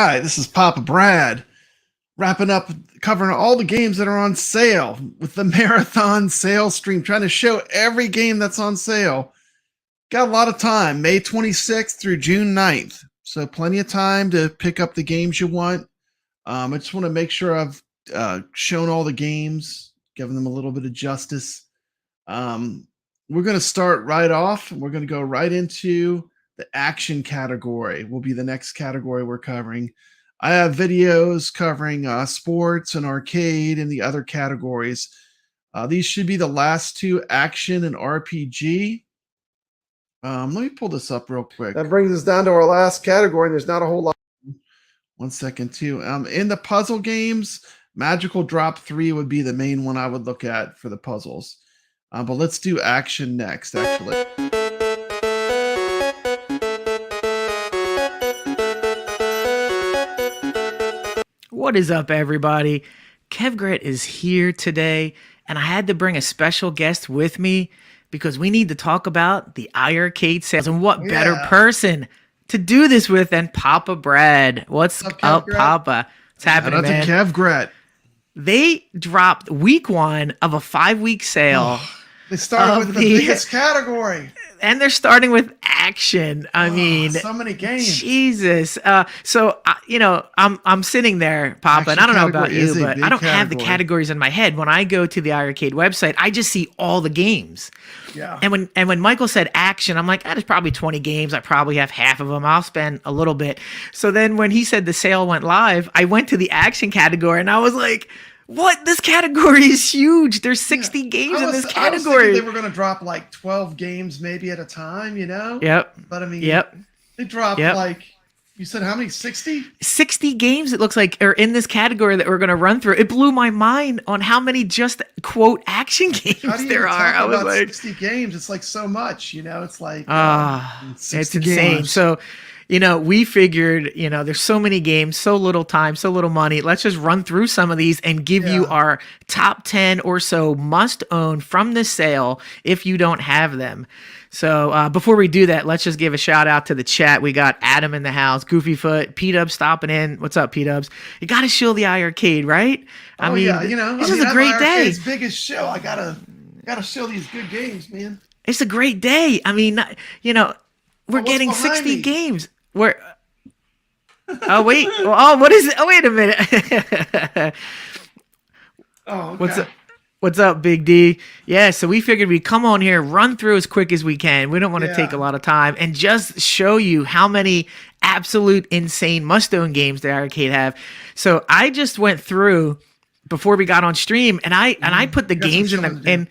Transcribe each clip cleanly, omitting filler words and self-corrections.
right, this is Papa Brad wrapping up, covering all the games that are on sale with the marathon sale stream, trying to show every game that's on sale. Got a lot of time, May 26th through June 9th. So plenty of time to pick up the games you want. I just want to make sure I've shown all the games, giving them a little bit of justice. We're going to start right off. We're going to go right into the action category. Will be the next category we're covering. I have videos covering sports and arcade and the other categories. These should be the last two, action and RPG. Let me pull this up real quick. That brings us down to our last category. There's not a whole lot. 1 second, too. In the puzzle games, Magical Drop 3 would be the main one I would look at for the puzzles. But let's do action next, actually. What is up, everybody? Kevgret is here today, and I had to bring a special guest with me because we need to talk about the iiRcade sales. And what better person to do this with than Papa Brad? What's up, Papa? What's happening, man? Kevgret. They dropped week 1 of a 5-week sale. They started with the biggest category. And they're starting with action. I mean, so many games. Jesus. So I'm sitting there, Papa, and I don't know about you, but I don't have the categories in my head. When I go to the iiRcade website, I just see all the games. Yeah. And when Michael said action, I'm like, there's probably 20 games. I probably have half of them. I'll spend a little bit. So then when he said the sale went live, I went to the action category, and I was like, what? This category is huge. There's 60 games in this category. I was thinking they were going to drop like 12 games maybe at a time, you know? Yep. But I mean, they dropped like, you said how many? 60? 60 games, it looks like, are in this category that we're going to run through. It blew my mind on how many just, quote, action games there are. I was like, 60 games. It's like so much, you know? It's like, it's insane. Games. So, we figured, there's so many games, so little time, so little money. Let's just run through some of these and give you our top 10 or so must own from this sale if you don't have them. So before we do that, let's just give a shout out to the chat. We got Adam in the house, Goofyfoot, P-Dubs stopping in. What's up, P-Dubs? You got to show the iiRcade, right? I mean, this is a great day. It's biggest show. I gotta show these good games, man. It's a great day. I mean, we're getting 60 games. What is it? Oh, wait a minute. Oh, okay. What's up, Big D? Yeah, so we figured we'd come on here, run through as quick as we can. We don't want to take a lot of time and just show you how many absolute insane must-own games the iiRcade have. So I just went through before we got on stream, and I put the games in.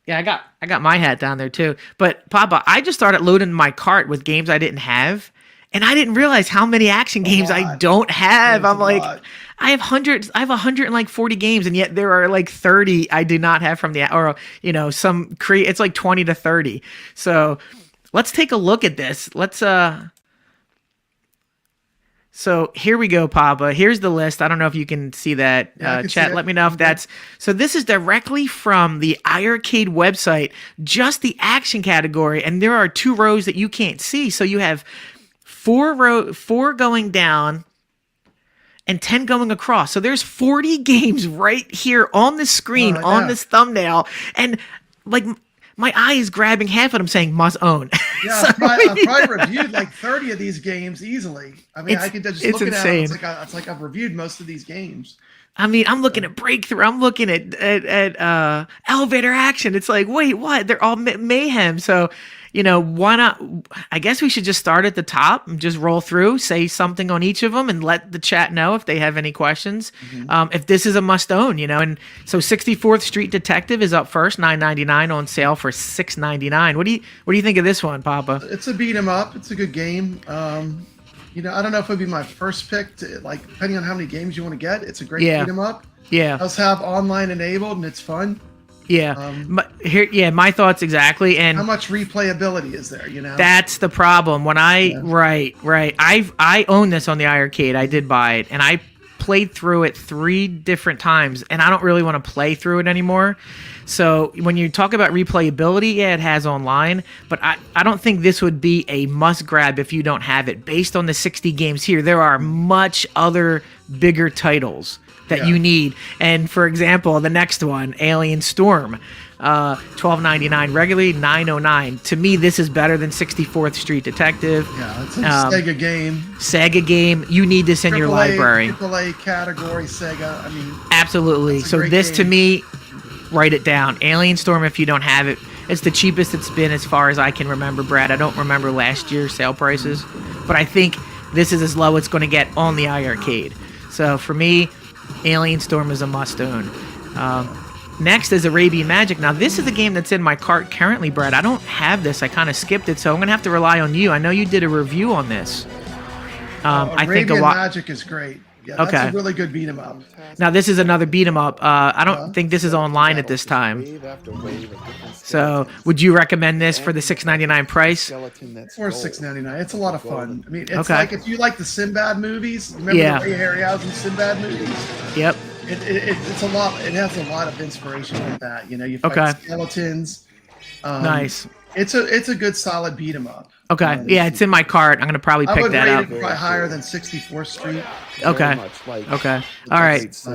Yeah, I got my hat down there too. But Papa, I just started loading my cart with games I didn't have. And I didn't realize how many action games I don't have. I'm like, I have 140 games, and yet there are like 30 I do not have from it's like 20 to 30. So let's take a look at this. So here we go, Papa. Here's the list. I don't know if you can see that. Chat, let me know if that's... So this is directly from the iiRcade website, just the action category, and there are 2 rows that you can't see. So you have 4 going down and 10 going across. So there's 40 games right here on the screen, on this thumbnail. And like my eye is grabbing half of them saying must own. Yeah, I've probably reviewed like 30 of these games easily. I mean, I can just look at it. It's like I've reviewed most of these games. I mean, I'm looking at Breakthrough. I'm looking at Elevator Action. It's like, wait, what? They're all mayhem. So, why not? I guess we should just start at the top and just roll through, say something on each of them, and let the chat know if they have any questions. If this is a must own, and so 64th Street Detective is up first, $9.99 on sale for $6.99. What do you think of this one, Papa? It's a beat 'em up. It's a good game. I don't know if it would be my first pick. Depending on how many games you want to get, it's a great beat 'em up. Yeah, it does have online enabled, and it's fun. Yeah, my thoughts exactly. And how much replayability is there? That's the problem. When I I own this on the iiRcade. I did buy it, and I played through it 3 different times, and I don't really want to play through it anymore. So when you talk about replayability, yeah, it has online, but I don't think this would be a must grab if you don't have it. Based on the 60 games here, there are much other bigger titles that you need. And for example, the next one, Alien Storm, $12.99 regularly, $9.09. To me, this is better than 64th Street Detective. Yeah, it's a Sega game. Sega game. You need this in your library. AAA category Sega. I mean, absolutely. So this, to me, write it down. Alien Storm, if you don't have it, it's the cheapest it's been as far as I can remember, Brad. I don't remember last year's sale prices, but I think this is as low it's going to get on the iiRcade. So for me, Alien Storm is a must-own. Next is Arabian Magic. Now, this is a game that's in my cart currently, Brad. I don't have this. I kind of skipped it, so I'm going to have to rely on you. I know you did a review on this. I think Arabian Magic is great. Yeah, that's a really good beat 'em up. Now, this is another beat 'em up. I don't think this is online at this time. So, would you recommend this for the $6.99 price? For $6.99, it's a lot of fun. I mean, it's like if you like the Sinbad movies. Remember the Ray Harryhausen Sinbad movies? Yep. It's a lot. It has a lot of inspiration with that. You know, you fight skeletons. Nice. It's a good solid beat 'em up. Okay. Yeah, it's in my cart. I'm gonna probably pick that up. I would rate it probably higher than 64th Street. Okay. Okay. All right.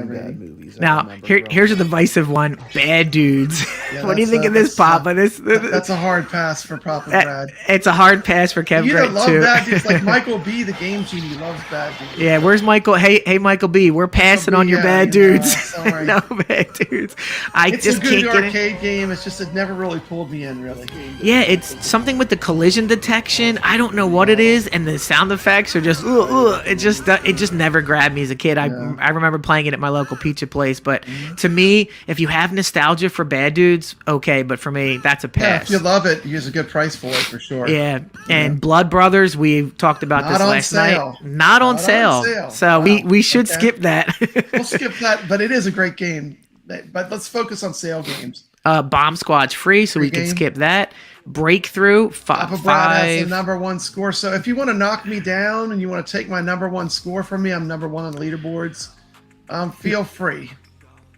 Now, here's a divisive one. Bad Dudes. Yeah, what do you think of this, Papa? That's a hard pass for Papa Brad. It's a hard pass for kevgret, too. You don't love Bad Dudes. Like Michael B, the Game Genie, loves Bad Dudes. Yeah, where's Michael? Hey, Michael B, we're passing on your Bad Dudes. No Bad Dudes. It's a good arcade game. It's just it never really pulled me in, really. Yeah, it's something with the collision detection. I don't know what it is, and the sound effects are just it just never grabbed me as a kid. I remember playing it at my local pizza place, but to me, if you have nostalgia for Bad Dudes, okay, but for me, that's a pass. Yeah, if you love it, use a good price for it for sure. Yeah, and Blood Brothers, we talked about this last night. Not on sale. So we should skip that. We'll skip that, but it is a great game. But let's focus on sale games. Bomb Squad's free, so we can skip that. Breakthrough, Papa Brad has the #1 score. So if you want to knock me down and you want to take my #1 score from me, I'm #1 on the leaderboards. Feel free.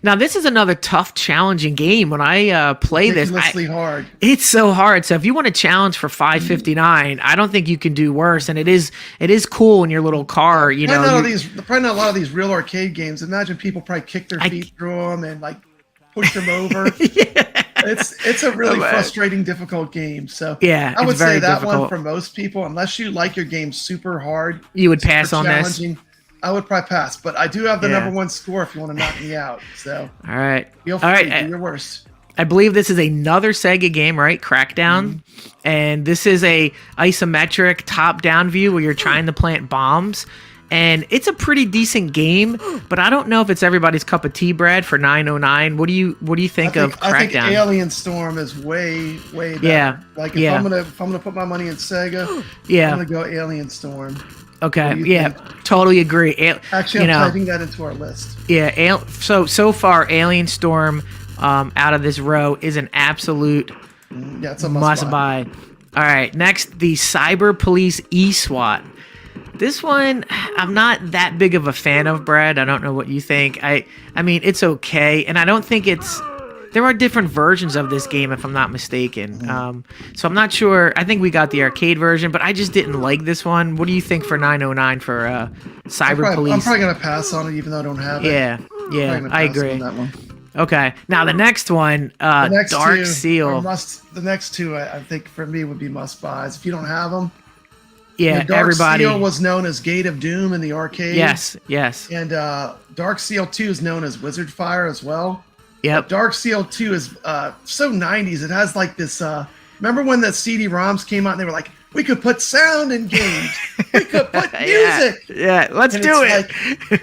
Now, this is another tough, challenging game. When I play this, hard. It's so hard. So if you want to challenge for $5.59, I don't think you can do worse. And it is cool in your little car. You know, probably not a lot of these real arcade games. Imagine people probably kick their feet through them and like push them over. It's a really frustrating, difficult game. So yeah, I would say that one for most people, unless you like your game super hard, you would pass on this. I would probably pass, but I do have the #1 score if you want to knock me out. So all right, feel free, do your worst. I believe this is another Sega game, right? Crackdown, and this is a isometric top-down view where you're trying to plant bombs. And it's a pretty decent game, but I don't know if it's everybody's cup of tea, Brad, for $9.09. What do you think of Crackdown? I think Alien Storm is way better. Yeah. Like if I'm gonna put my money in Sega, I'm gonna go Alien Storm. Okay. Yeah. Totally agree. Actually, I'm typing that into our list. Yeah. So far, Alien Storm, out of this row, is an absolute it's a must buy. All right. Next, the Cyber Police eSWAT. This one, I'm not that big of a fan of, Brad. I don't know what you think. I mean, it's okay, and I don't think it's. There are different versions of this game, if I'm not mistaken. So I'm not sure. I think we got the arcade version, but I just didn't like this one. What do you think for $9.09 for Cyber Police? I'm probably gonna pass on it, even though I don't have it. Yeah, I agree. On that one. Okay, now the next one, Dark Seal. The next two, I think for me would be must buys. If you don't have them. Yeah, Dark Seal was known as Gate of Doom in the arcade. Yes. And Dark Seal 2 is known as Wizard Fire as well. Yep. Dark Seal 2 is so 90s. It has like this. Remember when the CD-ROMs came out and they were like, we could put sound in games. We could put music. Yeah, let's do it.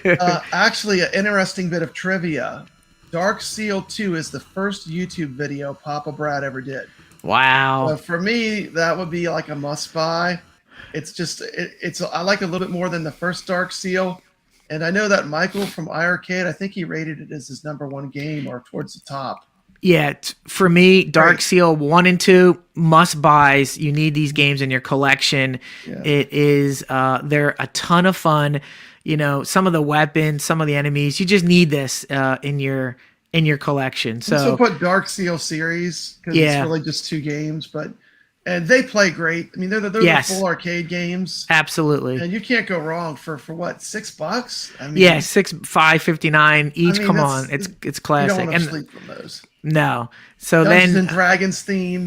Like, actually, an interesting bit of trivia. Dark Seal 2 is the first YouTube video Papa Brad ever did. Wow. So for me, that would be like a must buy. It's just I like it a little bit more than the first Dark Seal, and I know that Michael from iiRcade, I think he rated it as his #1 game or towards the top. Yeah, for me, Dark Seal 1 and 2 must buys. You need these games in your collection. Yeah. It is they're a ton of fun. you know, some of the weapons, some of the enemies. You just need this in your collection. So So put Dark Seal series because it's yeah, really just 2 games, and they play great. I mean, they're the yes, full arcade games, absolutely. and you can't go wrong for what, $6? I Yeah, mean, 5.59 each. Come on, that's it's you don't classic. want to And sleep from those. no, so Dungeons then and Dragons theme,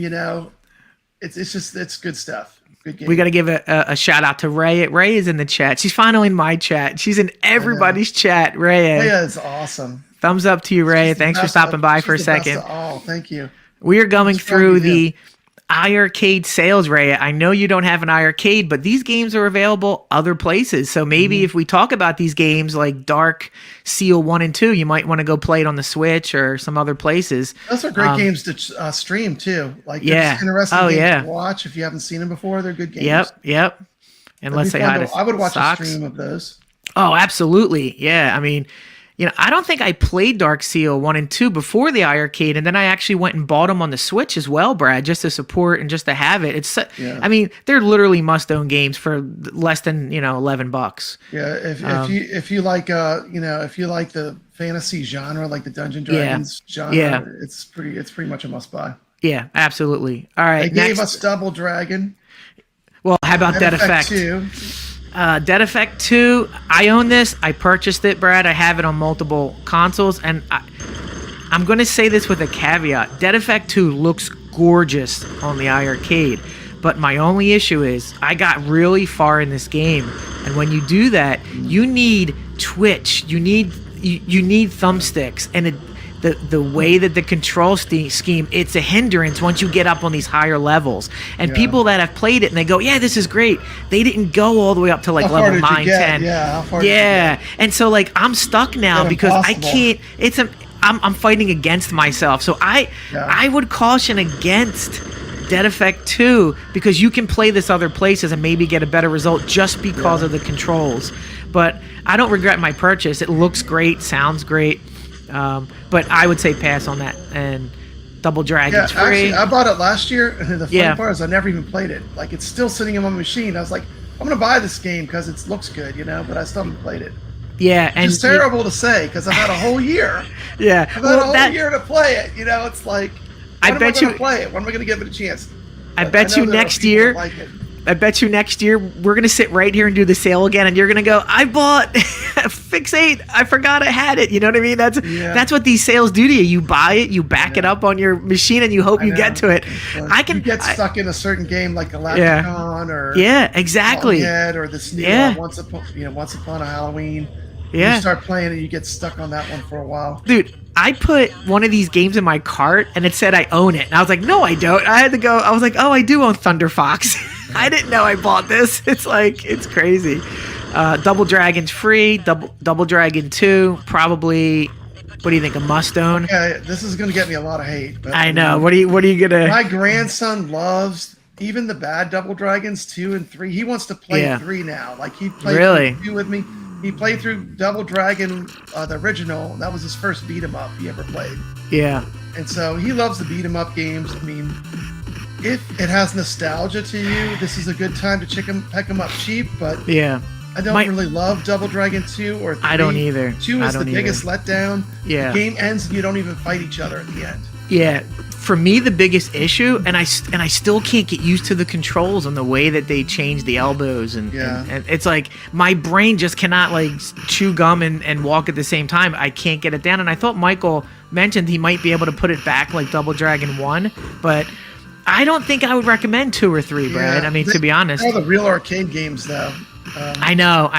it's good stuff. Good we game. got to give a shout out to Ray. Ray is in the chat. She's finally in my chat. She's in everybody's chat. Ray, Leia is awesome. thumbs up to you, Ray. She's the Thanks for best stopping by she's for a the best second. of all. Thank you. We are going What's wrong with through you? the iiRcade sales, Ray. I know you don't have an iiRcade, but these games are available other places. So maybe if we talk about these games like Dark Seal 1 and 2, you might want to go play it on the Switch or some other places. Those are great games to stream too. Like, they're Yeah. just interesting Oh, games yeah. to watch if you haven't seen them before. They're good games. Yep. And It'd let's be say fun hi to- to I would watch Socks. a stream of those. Oh, absolutely. Yeah. I mean, you know, I don't think I played Dark Seal 1 and 2 before the iiRcade, and then I actually went and bought them on the Switch as well, Brad, just to support and just to have it. Yeah. I mean, they're literally must-own games for less than, you know, $11. Yeah, if you like if you like the fantasy genre, like the Dungeon Dragons genre, Yeah. it's pretty much a must buy. Yeah, absolutely. All right, They gave next. us Double Dragon. Well, how about Dead Effect? 2. Dead Effect 2, I own this. I purchased it, Brad. I have it on multiple consoles, and I'm going to say this with a caveat. Dead Effect 2 looks gorgeous on the iiRcade, but my only issue is I got really far in this game, and when you do that, you need twitch. You need thumbsticks, and the way that the control scheme, it's a hindrance once you get up on these higher levels. And people that have played it and they go, yeah, this is great, they didn't go all the way up to like How far level did you 9, get? 10. Yeah, how far did you get? And so like I'm stuck now It's because I impossible. can't. I'm fighting against myself. So I would caution against Dead Effect 2 because you can play this other places and maybe get a better result just because of the controls. But I don't regret my purchase. It looks great, sounds great. But I would say pass on that. And Double Dragon's free. Actually, I bought it last year, and the funny Yeah. part is I never even played it. Like, it's still sitting in my machine. I was like, I'm gonna buy this game because it looks good, but I still haven't played it. Yeah, and It's terrible to say because I've had a whole year. Yeah, I've had a whole year to play it. It's like, I when bet am I gonna you- play it? When am I gonna give it a chance? I But bet know you there are next people year. that like it. I bet you next year we're gonna sit right here and do the sale again, and you're gonna go, I bought Fix 8. I forgot I had it. You know what I mean? That's what these sales do to you. You buy it, you back it up on your machine, and you hope you get to it. Like, you get stuck in a certain game like Galacticon or exactly. or this new Once Upon a Halloween. Yeah. You start playing and you get stuck on that one for a while. Dude, I put one of these games in my cart and it said I own it. And I was like, no, I don't. I had to go. I was like, oh, I do own Thunder Fox. I didn't know I bought this. It's like, it's crazy. Double Dragon's free. Double Dragon 2, probably, what do you think, a must own? Okay, this is going to get me a lot of hate. But I know. What are you going to... My grandson loves even the bad Double Dragons 2 and 3. He wants to play 3 now. Like, he played through 2 with me. He played through Double Dragon, the original. That was his first beat 'em up he ever played. Yeah. And so he loves the beat 'em up games. I mean, if it has nostalgia to you, this is a good time to peck 'em up cheap. But I don't really love Double Dragon 2 or 3. I don't either. 2 is the biggest letdown. Yeah. The game ends and you don't even fight each other at the end. Yeah. For me, the biggest issue, and I still can't get used to the controls and the way that they change the elbows, and it's like my brain just cannot like chew gum and walk at the same time. I can't get it down. And I thought Michael mentioned he might be able to put it back like Double Dragon 1, but I don't think I would recommend 2 or 3, Brad. I mean, to be honest, all the real arcade games though. I know,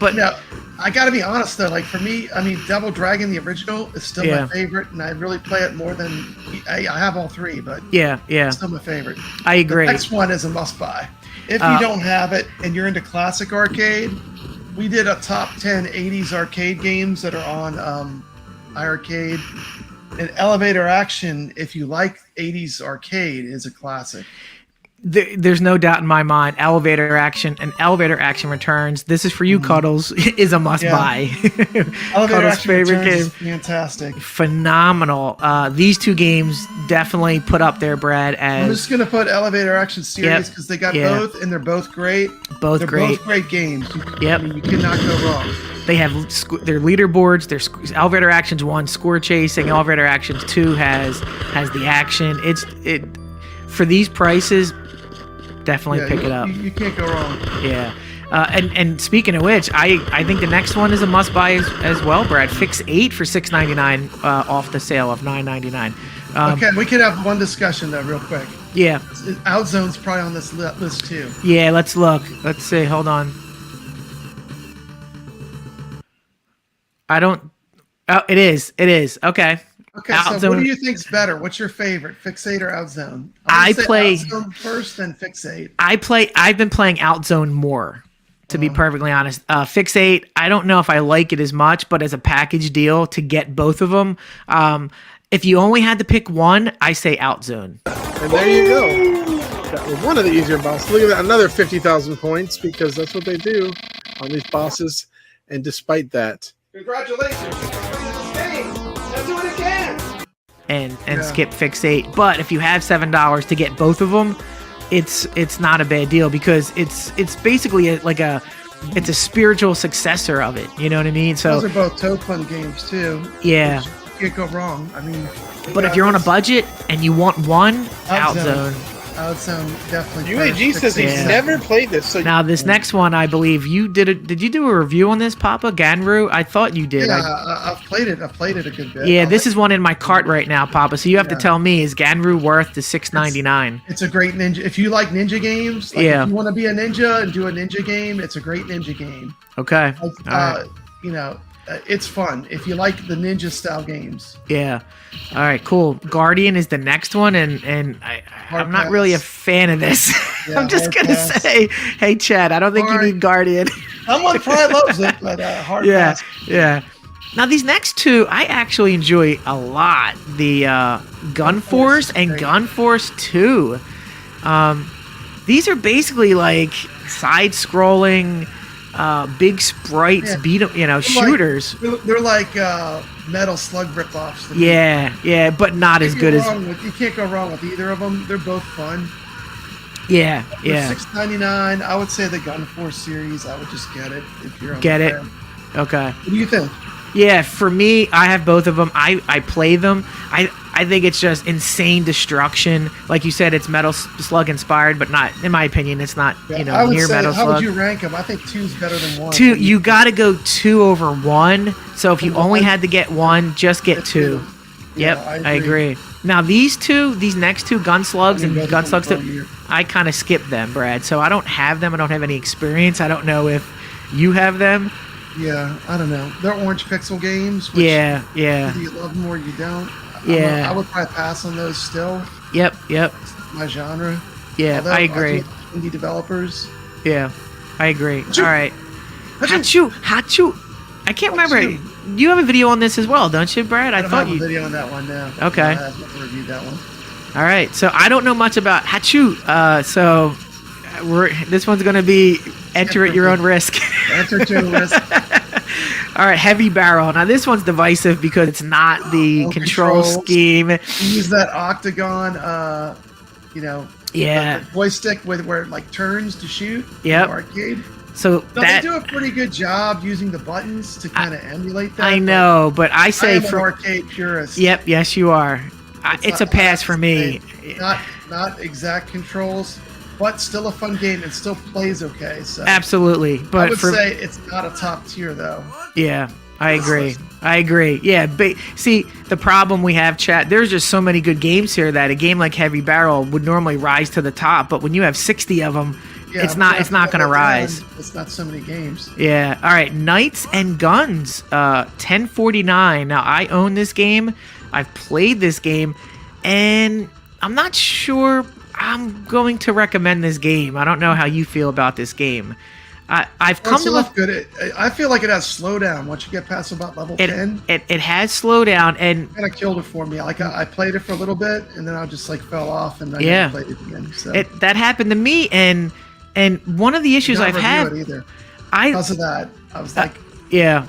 but now, I got to be honest though. Like for me, I mean, Double Dragon the original is still my favorite, and I really play it more than I have all 3. But it's still my favorite. I agree. The next one is a must buy. If you don't have it and you're into classic arcade, we did a top 10 '80s arcade games that are on iiRcade. And Elevator Action, if you like '80s arcade, is a classic. There's no doubt in my mind. Elevator action and elevator action returns. This is for you, Cuddles. Is a must buy. Elevator Cuddles' action favorite returns game. is fantastic. Phenomenal. These two games definitely put up their bread as. I'm just gonna put elevator action series because they got both, and they're both great. They're both great games. I mean, you cannot go wrong. They have their leaderboards. There's Elevator Actions 1 score chasing. Elevator Actions 2 has the action. It for these prices, definitely pick it up. You can't go wrong. Yeah. And speaking of which, I think the next one is a must buy as well, Brad. Fix 8 for $6.99 off the sale of $9.99. Okay, we could have one discussion though, real quick. Yeah. Outzone's probably on this list too. Yeah, let's look. Let's see. Hold on. I don't. Oh, it is. It is. Okay. Okay, so what do you think's better? What's your favorite, Fixate or Outzone? I play Outzone first, then Fixate. I've been playing Outzone more, to be perfectly honest. Fixate, I don't know if I like it as much, but as a package deal to get both of them, if you only had to pick one, I say Outzone. And there you go. That was one of the easier bosses. Look at that, another 50,000 points because that's what they do on these bosses. And despite that, Congratulations! Let's do it again. And skip Fixate. But if you have $7 to get both of them, it's not a bad deal because it's basically it's a spiritual successor of it. You know what I mean? So those are both toe fun games too. Yeah. You can't go wrong. I mean, but if you're on a budget and you want one, Outzone. Outzone definitely. UAG says he's never played this. So now this next one, I believe you did. Did you do a review on this, Papa Ganru? I thought you did. Yeah, I've played it. I've played it a good bit. Yeah, this is one in my cart right now, Papa. So you have to tell me, is Ganru worth the $6.99? It's a great ninja. If you like ninja games, if you want to be a ninja and do a ninja game, it's a great ninja game. Okay. You know, it's fun if you like the ninja style games. Yeah. All right, cool. Guardian is the next one, and I'm not really a fan of this. Yeah, I'm just gonna say, hey, Chad, I don't think you need Guardian. Someone probably loves it, but hard pass. Yeah. Now these next two, I actually enjoy a lot. The Gun Force and Gun Force 2. These are basically like side-scrolling. Big sprites, shooters. They're like Metal Slug ripoffs. Yeah, but not as good as. You can't go wrong with either of them. They're both fun. Yeah. $6.99. I would say the Gun Force series. I would just get it if you're on get it. Fan. Okay. What do you think? Yeah, for me, I have both of them. I play them. I think it's just insane destruction. Like you said, it's Metal Slug inspired, but not, in my opinion, it's not, near Metal Slug. How would you rank them? I think 2's better than 1. 2, you got to go 2 over 1. So if you only had to get 1, just get 2. Yep, I agree. Now these next two, Gun Slugs and Gun Slugs 2, I kind of skipped them, Brad. So I don't have them. I don't have any experience. I don't know if you have them. Yeah, I don't know. They're orange pixel games. Which Either you love them or you don't. Yeah. I would probably pass on those still. Yep. It's my genre. Yeah, although I agree. Indie developers. Yeah, I agree. All right. Hachu. I can't remember. You have a video on this as well, don't you, Brad? I thought you have a video on that one now. Okay. I haven't reviewed that one. All right. So I don't know much about Hachu. So this one's going to be enter at your own risk. Enter at your own risk. All right, Heavy Barrel. Now this one's divisive because it's not the control scheme. You use that octagon, the joystick where it like turns to shoot. Yep. Arcade. So they do a pretty good job using the buttons to kind of emulate that. I know, but I say I'm an arcade purist. Yep. Yes, you are. It's a pass for me. Not exact controls. But still a fun game and still plays okay. So absolutely, but I would say it's not a top tier though. Yeah, I agree. Yeah, see, the problem we have, chat. There's just so many good games here that a game like Heavy Barrel would normally rise to the top, but when you have 60 of them, it's not going to rise. It's not so many games. Yeah. All right, Knights and Guns, $10.49. Now I own this game. I've played this game, and I'm not sure I'm going to recommend this game. I don't know how you feel about this game. I've come to good. I feel like it has slowdown once you get past about level 10. It has slowdown, and Kind of killed it for me. Like I played it for a little bit, and then I just like fell off, and I Yeah. never played it again. So that happened to me, and one of the issues Not I've review had, it either. I Because of that, I was like, yeah.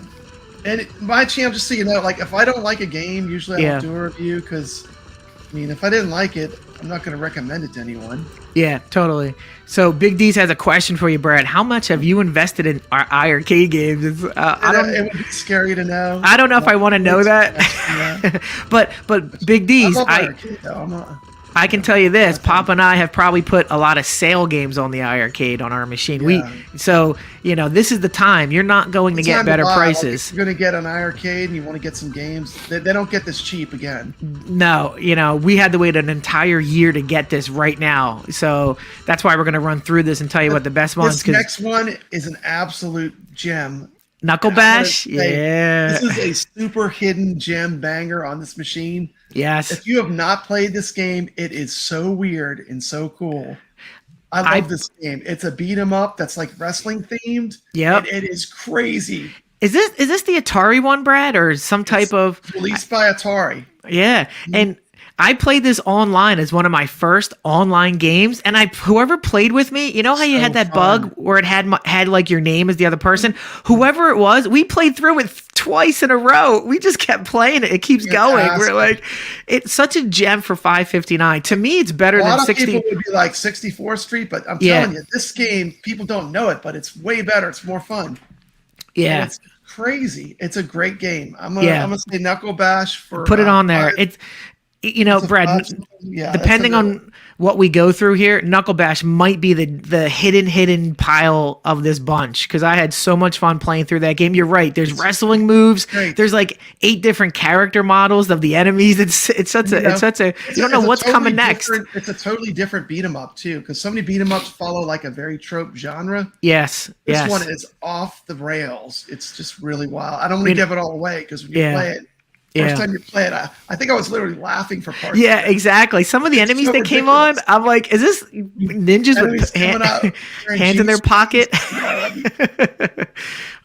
and my channel, just so you know, like if I don't like a game, usually I Yeah. don't do a review because, I mean, if I didn't like it, I'm not going to recommend it to anyone. Yeah, totally. So Big D's has a question for you, Brad. How much have you invested in our iiRcade games? It's, It would be scary to know. I don't know if I want to know that, Yeah. but Big I D's, love iiRcade, though. I'm not, I can tell you this: Pop and I have probably put a lot of sale games on the iiRcade on our machine. Yeah. So this is the time. You're not going to it's get time better buy. Like, prices. if you're going to get an iiRcade and you want to get some games, they don't get this cheap again. No, we had to wait an entire year to get this right now. So that's why we're going to run through this and tell you what the best ones. This next one is an absolute gem. Knuckle Bash, yeah. This is a super hidden gem banger on this machine. Yes. If you have not played this game, it is so weird and so cool. I love this game. It's a beat 'em up that's like wrestling themed. Yep. It is crazy. Is this the Atari one, Brad, or some type of Released by Atari. Yeah, and I played this online as one of my first online games, and whoever played with me, you know how you had that bug where it had like your name as the other person? Whoever it was, we played through it twice in a row. We just kept playing it. It keeps going. We're like, it's such a gem for $5.59. To me, it's better than 60. A lot of people would be like 64th Street, but I'm telling you, this game, people don't know it, but it's way better. It's more fun. Yeah. And it's crazy. It's a great game. I'm gonna say Knuckle Bash for put it on there. It's Brad, depending on what we go through here, Knuckle Bash might be the hidden pile of this bunch, because I had so much fun playing through that game. You're right. There's wrestling moves. Great. There's like 8 different character models of the enemies. It's such a you don't know what's coming next. It's a totally different beat 'em up too, because so many beat 'em ups follow like a very trope genre. Yes. This one is off the rails. It's just really wild. I don't want to give it all away, because when you play it, first time you play it, I think I was literally laughing for parts. Yeah, exactly. Some of the enemies that came on, I'm like, is this ninjas with hands in their pocket?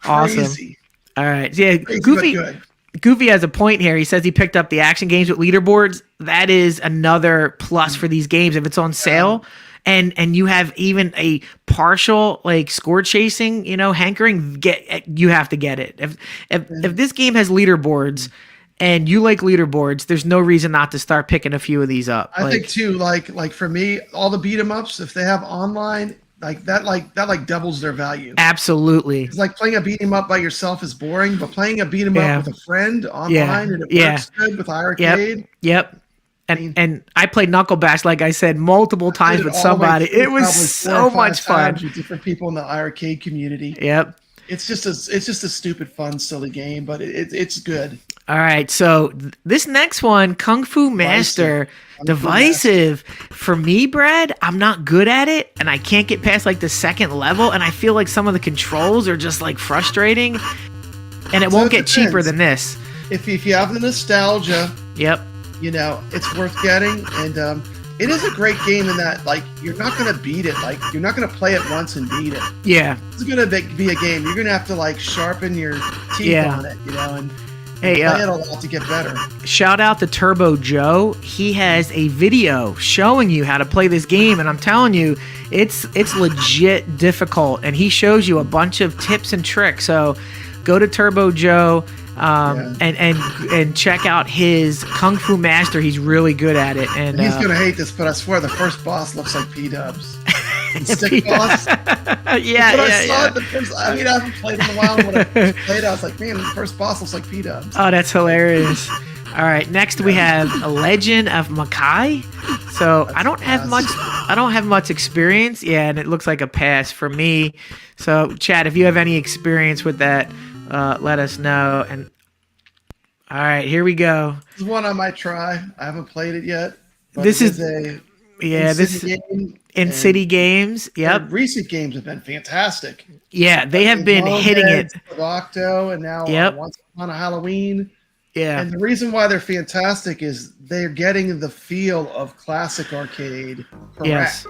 Awesome. All right. Yeah, Goofy has a point here. He says he picked up the action games with leaderboards. That is another plus for these games. If it's on sale and you have even a partial like score chasing, hankering, you have to get it. If this game has leaderboards, and you like leaderboards, there's no reason not to start picking a few of these up. I think too, like for me, all the beat 'em ups, if they have online, that doubles their value. Absolutely. It's like playing a beat 'em up by yourself is boring, but playing a beat 'em up with a friend online and it works good with iiRcade. Yep. And I played Knuckle Bash, like I said, multiple times with somebody. It was so much fun. With different people in the iiRcade community. Yep. It's just a stupid, fun, silly game, but it's good. All right, so this next one, Kung Fu Master, divisive. For me, Brad, I'm not good at it, and I can't get past like the second level, and I feel like some of the controls are just like frustrating, and it won't get cheaper than this. If you have the nostalgia, yep, it's worth getting, and it is a great game in that, like, you're not going to beat it. Like, you're not going to play it once and beat it. Yeah. It's going to be a game. You're going to have to, like, sharpen your teeth on it, and play it a lot to get better. Shout out to Turbo Joe. He has a video showing you how to play this game, and I'm telling you, it's legit difficult, and he shows you a bunch of tips and tricks. So go to Turbo Joe. And check out his Kung Fu Master. He's really good at it. And he's gonna hate this, but I swear the first boss looks like P-Dubs. Stick boss. I mean, I haven't played in a while. When I first played, I was like, man, the first boss looks like P-Dubs. Oh, that's hilarious. All right, next we have a Legend of Makai. So I don't have much experience. Yeah, and it looks like a pass for me. So Chad, if you have any experience with that, let us know. And all right, here we go. This is one I might try. I haven't played it yet. This is in City Games. Yep. Recent games have been fantastic. Yeah, they have been hitting it. Octo, and now Once Upon a Halloween. Yeah. And the reason why they're fantastic is they're getting the feel of classic arcade correct. Yes.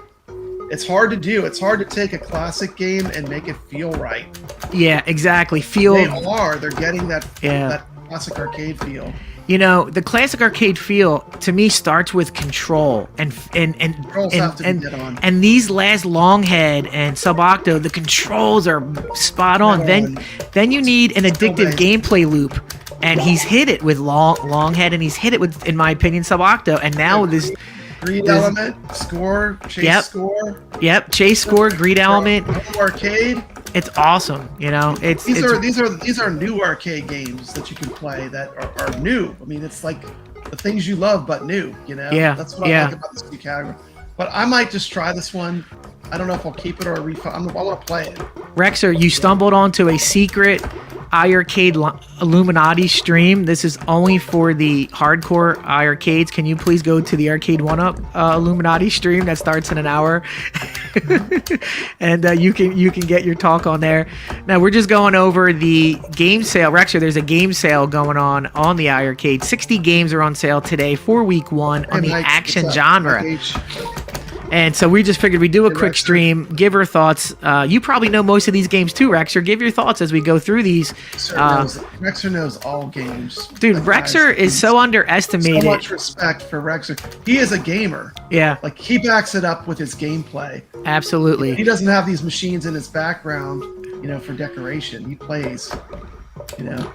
It's hard to do. It's hard to take a classic game and make it feel right. Yeah, exactly. They're getting that Yeah. that classic arcade feel. You know, the classic arcade feel to me starts with control Controls have to be dead on. and these last Longhead and Sub-Octo, the controls are spot on. Then you need an addictive gameplay loop, and he's hit it with Longhead, and he's hit it with, in my opinion, Sub-Octo, and now this greed element, score, chase score. Yep, chase score, greed element. Arcade. It's awesome, you know. These are new arcade games that you can play that are new. I mean, it's like the things you love but new, you know. Yeah, that's what I like about this new category. But I might just try this one. I don't know if I'll keep it or refund. I want to play it. Rexer, you stumbled onto a secret iiRcade Illuminati stream. This is only for the hardcore iiRcades. Can you please go to the Arcade 1-Up Illuminati stream that starts in an hour? And you can get your talk on there. Now we're just going over the game sale. Rexer, there's a game sale going on the iiRcade. 60 games are on sale today for week 1 on the action genre. And so we just figured we'd do a quick stream, give our thoughts. You probably know most of these games too, Rexer. Give your thoughts as we go through these. Rexer knows all games. Dude, Rexer is so underestimated. So much respect for Rexer. He is a gamer. Yeah. Like, he backs it up with his gameplay. Absolutely. He doesn't have these machines in his background, you know, for decoration. He plays. You know,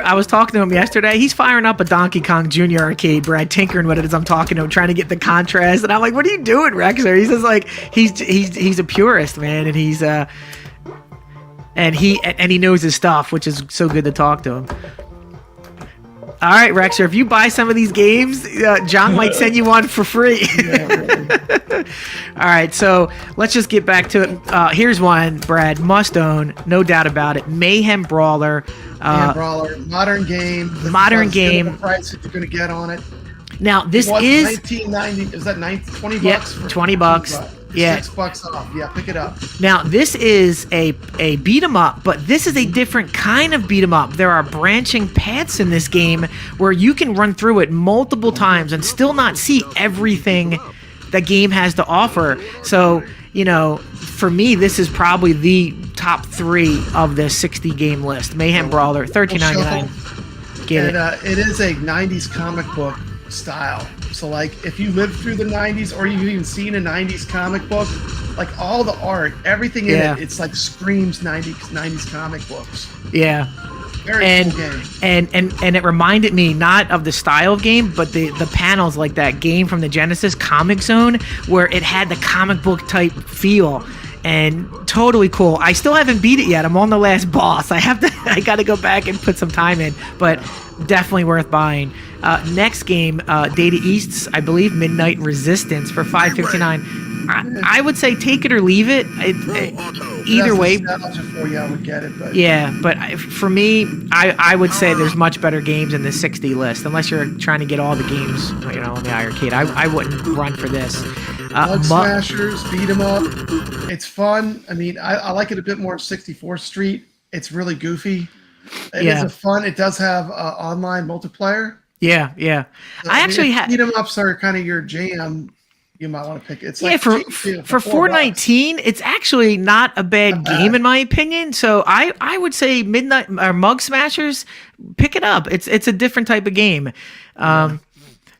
I was talking to him yesterday. He's firing up a Donkey Kong Jr. arcade, Brad, tinkering with it as I'm talking to him, trying to get the contrast. And I'm like, "What are you doing, Rexer?" He's just like, he's a purist, man, and he's and he knows his stuff, which is so good to talk to him. All right, Rexer, if you buy some of these games, John might send you one for free. Yeah, really. All right, so let's just get back to it. Here's one, Brad, must own, no doubt about it. Mayhem Brawler. Brawler, modern game. Modern game. The price that you're going to get on it. Now, this is $19.90. Is that $20? Yep, $20. Yeah, $6 off. Yeah, pick it up. Now, this is a beat 'em up, but this is a different kind of beat 'em up. There are branching paths in this game where you can run through it multiple times and still not see everything the game has to offer. So, you know, for me, this is probably the top 3 of the 60 game list. Mayhem Brawler, $13.99. Get it. It is a 90s comic book style. So, like, if you lived through the 90s or you've even seen a 90s comic book, like, all the art, everything in it, it's like screams 90s comic books. Yeah. Very cool game. And it reminded me not of the style of game, but the panels, like that game from the Genesis, Comic Zone, where it had the comic book type feel. And totally cool. I still haven't beat it yet. I'm on the last boss. I got to go back and put some time in, but definitely worth buying. Next game, Data East's, I believe, Midnight Resistance for $5.59. I would say take it or leave it. Either way. For you, I would get it, but yeah, but for me, I would say there's much better games in the 60 list, unless you're trying to get all the games, you know, on the iiRcade. I wouldn't run for this. Mug Smashers, beat 'em up. It's fun. I mean, I like it a bit more on 64th Street. It's really goofy. It is a fun. It does have online multiplayer. Yeah. I actually had beat 'em ups are kind of your jam. You might want to pick it. It's like for $4.19, it's actually not a bad game in my opinion. So I would say Midnight or Mug Smashers, pick it up. It's a different type of game.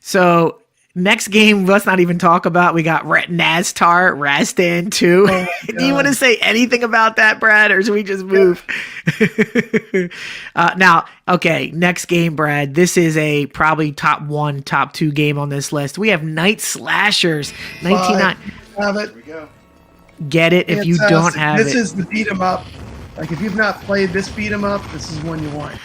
So next game, let's not even talk about. We got NASTAR Razdan 2. Oh do you want to say anything about that, Brad, or should we just move? Now, okay, next game, Brad. This is a probably top 1, top 2 game on this list. We have Night Slashers, 1990. Have it. Here we go. Get it if you don't have it. This is the beat 'em up. Like, if you've not played this beat 'em up, this is one you want.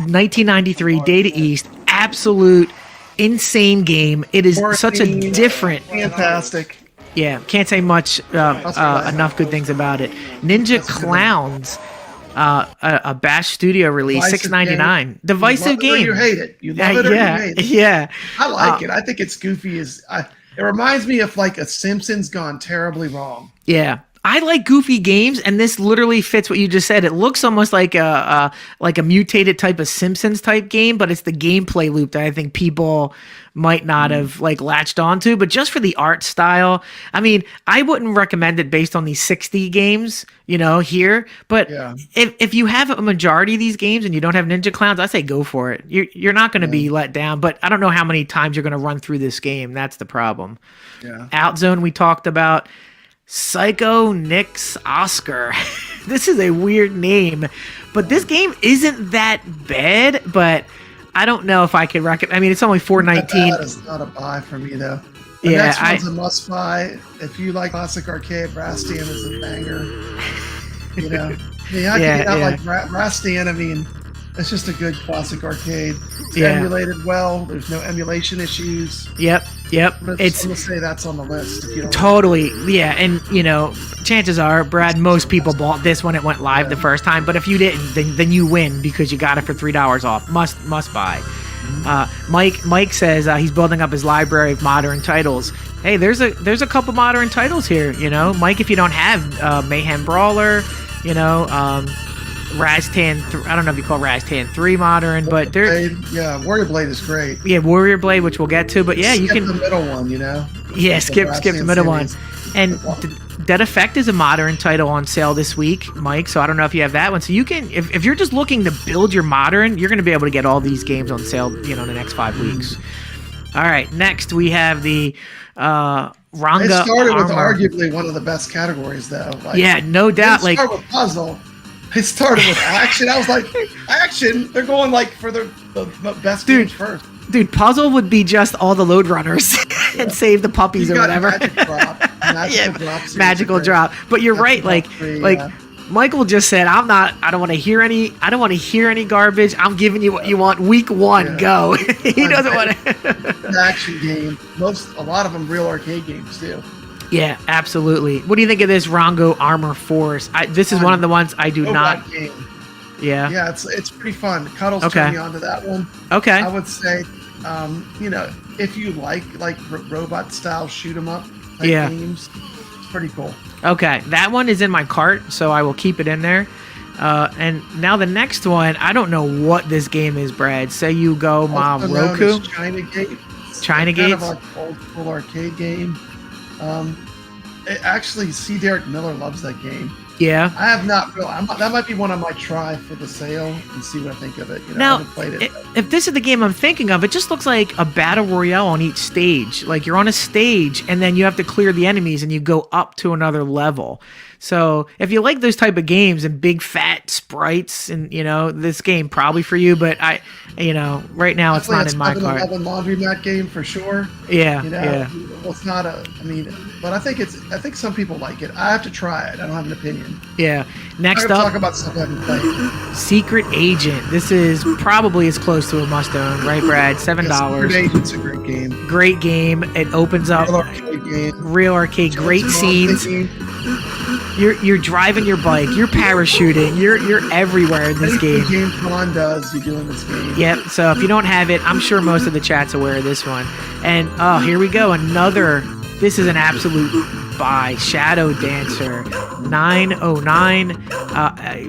1993, Data East, absolute insane game. It is such a different, fantastic. Yeah, can't say much enough good things about it. Ninja Clowns, a Bash Studio release, $6.99. Divisive game. You hate it. You love it or you hate it. Yeah. I like it. I think it's goofy. It reminds me of like a Simpsons gone terribly wrong. Yeah. I like goofy games, and this literally fits what you just said. It looks almost like a mutated type of Simpsons type game, but it's the gameplay loop that I think people might not have like latched onto. But just for the art style, I mean, I wouldn't recommend it based on these 60 games, here. But if you have a majority of these games and you don't have Ninja Clowns, I say go for it. You're not going to be let down. But I don't know how many times you're going to run through this game. That's the problem. Yeah. Outzone we talked about. Psycho Nix Oscar. This is a weird name, but this game isn't that bad, but I don't know if I could recommend. I mean, it's only $4.19. It's not a buy for me though. The Yeah, next one's a must buy. If you like classic arcade, Rastian is a banger. I can get out like Rastian. I mean, it's just a good classic arcade. It's emulated well. There's no emulation issues. Yep. It's, I'm gonna say that's on the list. If you don't totally, and chances are, Brad, most people bought this when it went live the first time. But if you didn't, then you win because you got it for $3 off. Must buy. Mike says he's building up his library of modern titles. Hey, there's a couple modern titles here. Mike, if you don't have Mayhem Brawler, Raztan, I don't know if you call Raztan 3 modern, but there. Warrior Blade is great. Yeah, Warrior Blade, which we'll get to, but you can the middle one, Yeah, skip the middle one. And Dead Effect is a modern title on sale this week, Mike. So I don't know if you have that one. So you can, if you're just looking to build your modern, you're going to be able to get all these games on sale, in the next 5 weeks. All right, next we have the Ranga. It started with Armor. arguably one of the best categories, though. No doubt. It started with puzzle. It started with action. I was like, action? They're going for the best games first. Dude, puzzle would be just all the load runners and save the puppies or whatever. Magical drop. But you're right. Michael just said, I don't want to hear any garbage. I'm giving you what you want. Week 1, go. He doesn't want to. An action game. A lot of them real arcade games too. Yeah, absolutely. What do you think of this Rongo Armor Force? This is one of the ones I do not. Game. Yeah, it's pretty fun. Cuddles turned me on to that one. Okay, I would say, if you like robot style shoot 'em up type games, it's pretty cool. Okay, that one is in my cart, so I will keep it in there. And now the next one, I don't know what this game is, Brad. Say you go, Mom Roku. China Gate. China Gate. Kind of like old school arcade game. Actually, C. Derek Miller loves that game. Yeah. I have not really. That might be one I might try for the sale and see what I think of it. Now, I haven't played it. If this is the game I'm thinking of, it just looks like a battle royale on each stage. Like you're on a stage and then you have to clear the enemies and you go up to another level. So if you like those type of games and big fat sprites, and this game probably for you, but right now it's not in my card. It's a laundromat game for sure. Yeah, Well, it's not but I think some people like it. I have to try it. I don't have an opinion. Yeah. Next up, talk about stuff I haven't played. Secret Agent. This is probably as close to a must own, right, Brad? $7. Secret Agent's a great game. Great game. It opens up. Real arcade. Great scenes. You're driving your bike. You're parachuting. You're everywhere in this game. James Bond does. You do in this game. Yep. So if you don't have it, I'm sure most of the chat's aware of this one. And here we go. Another. This is an absolute buy. Shadow Dancer 909.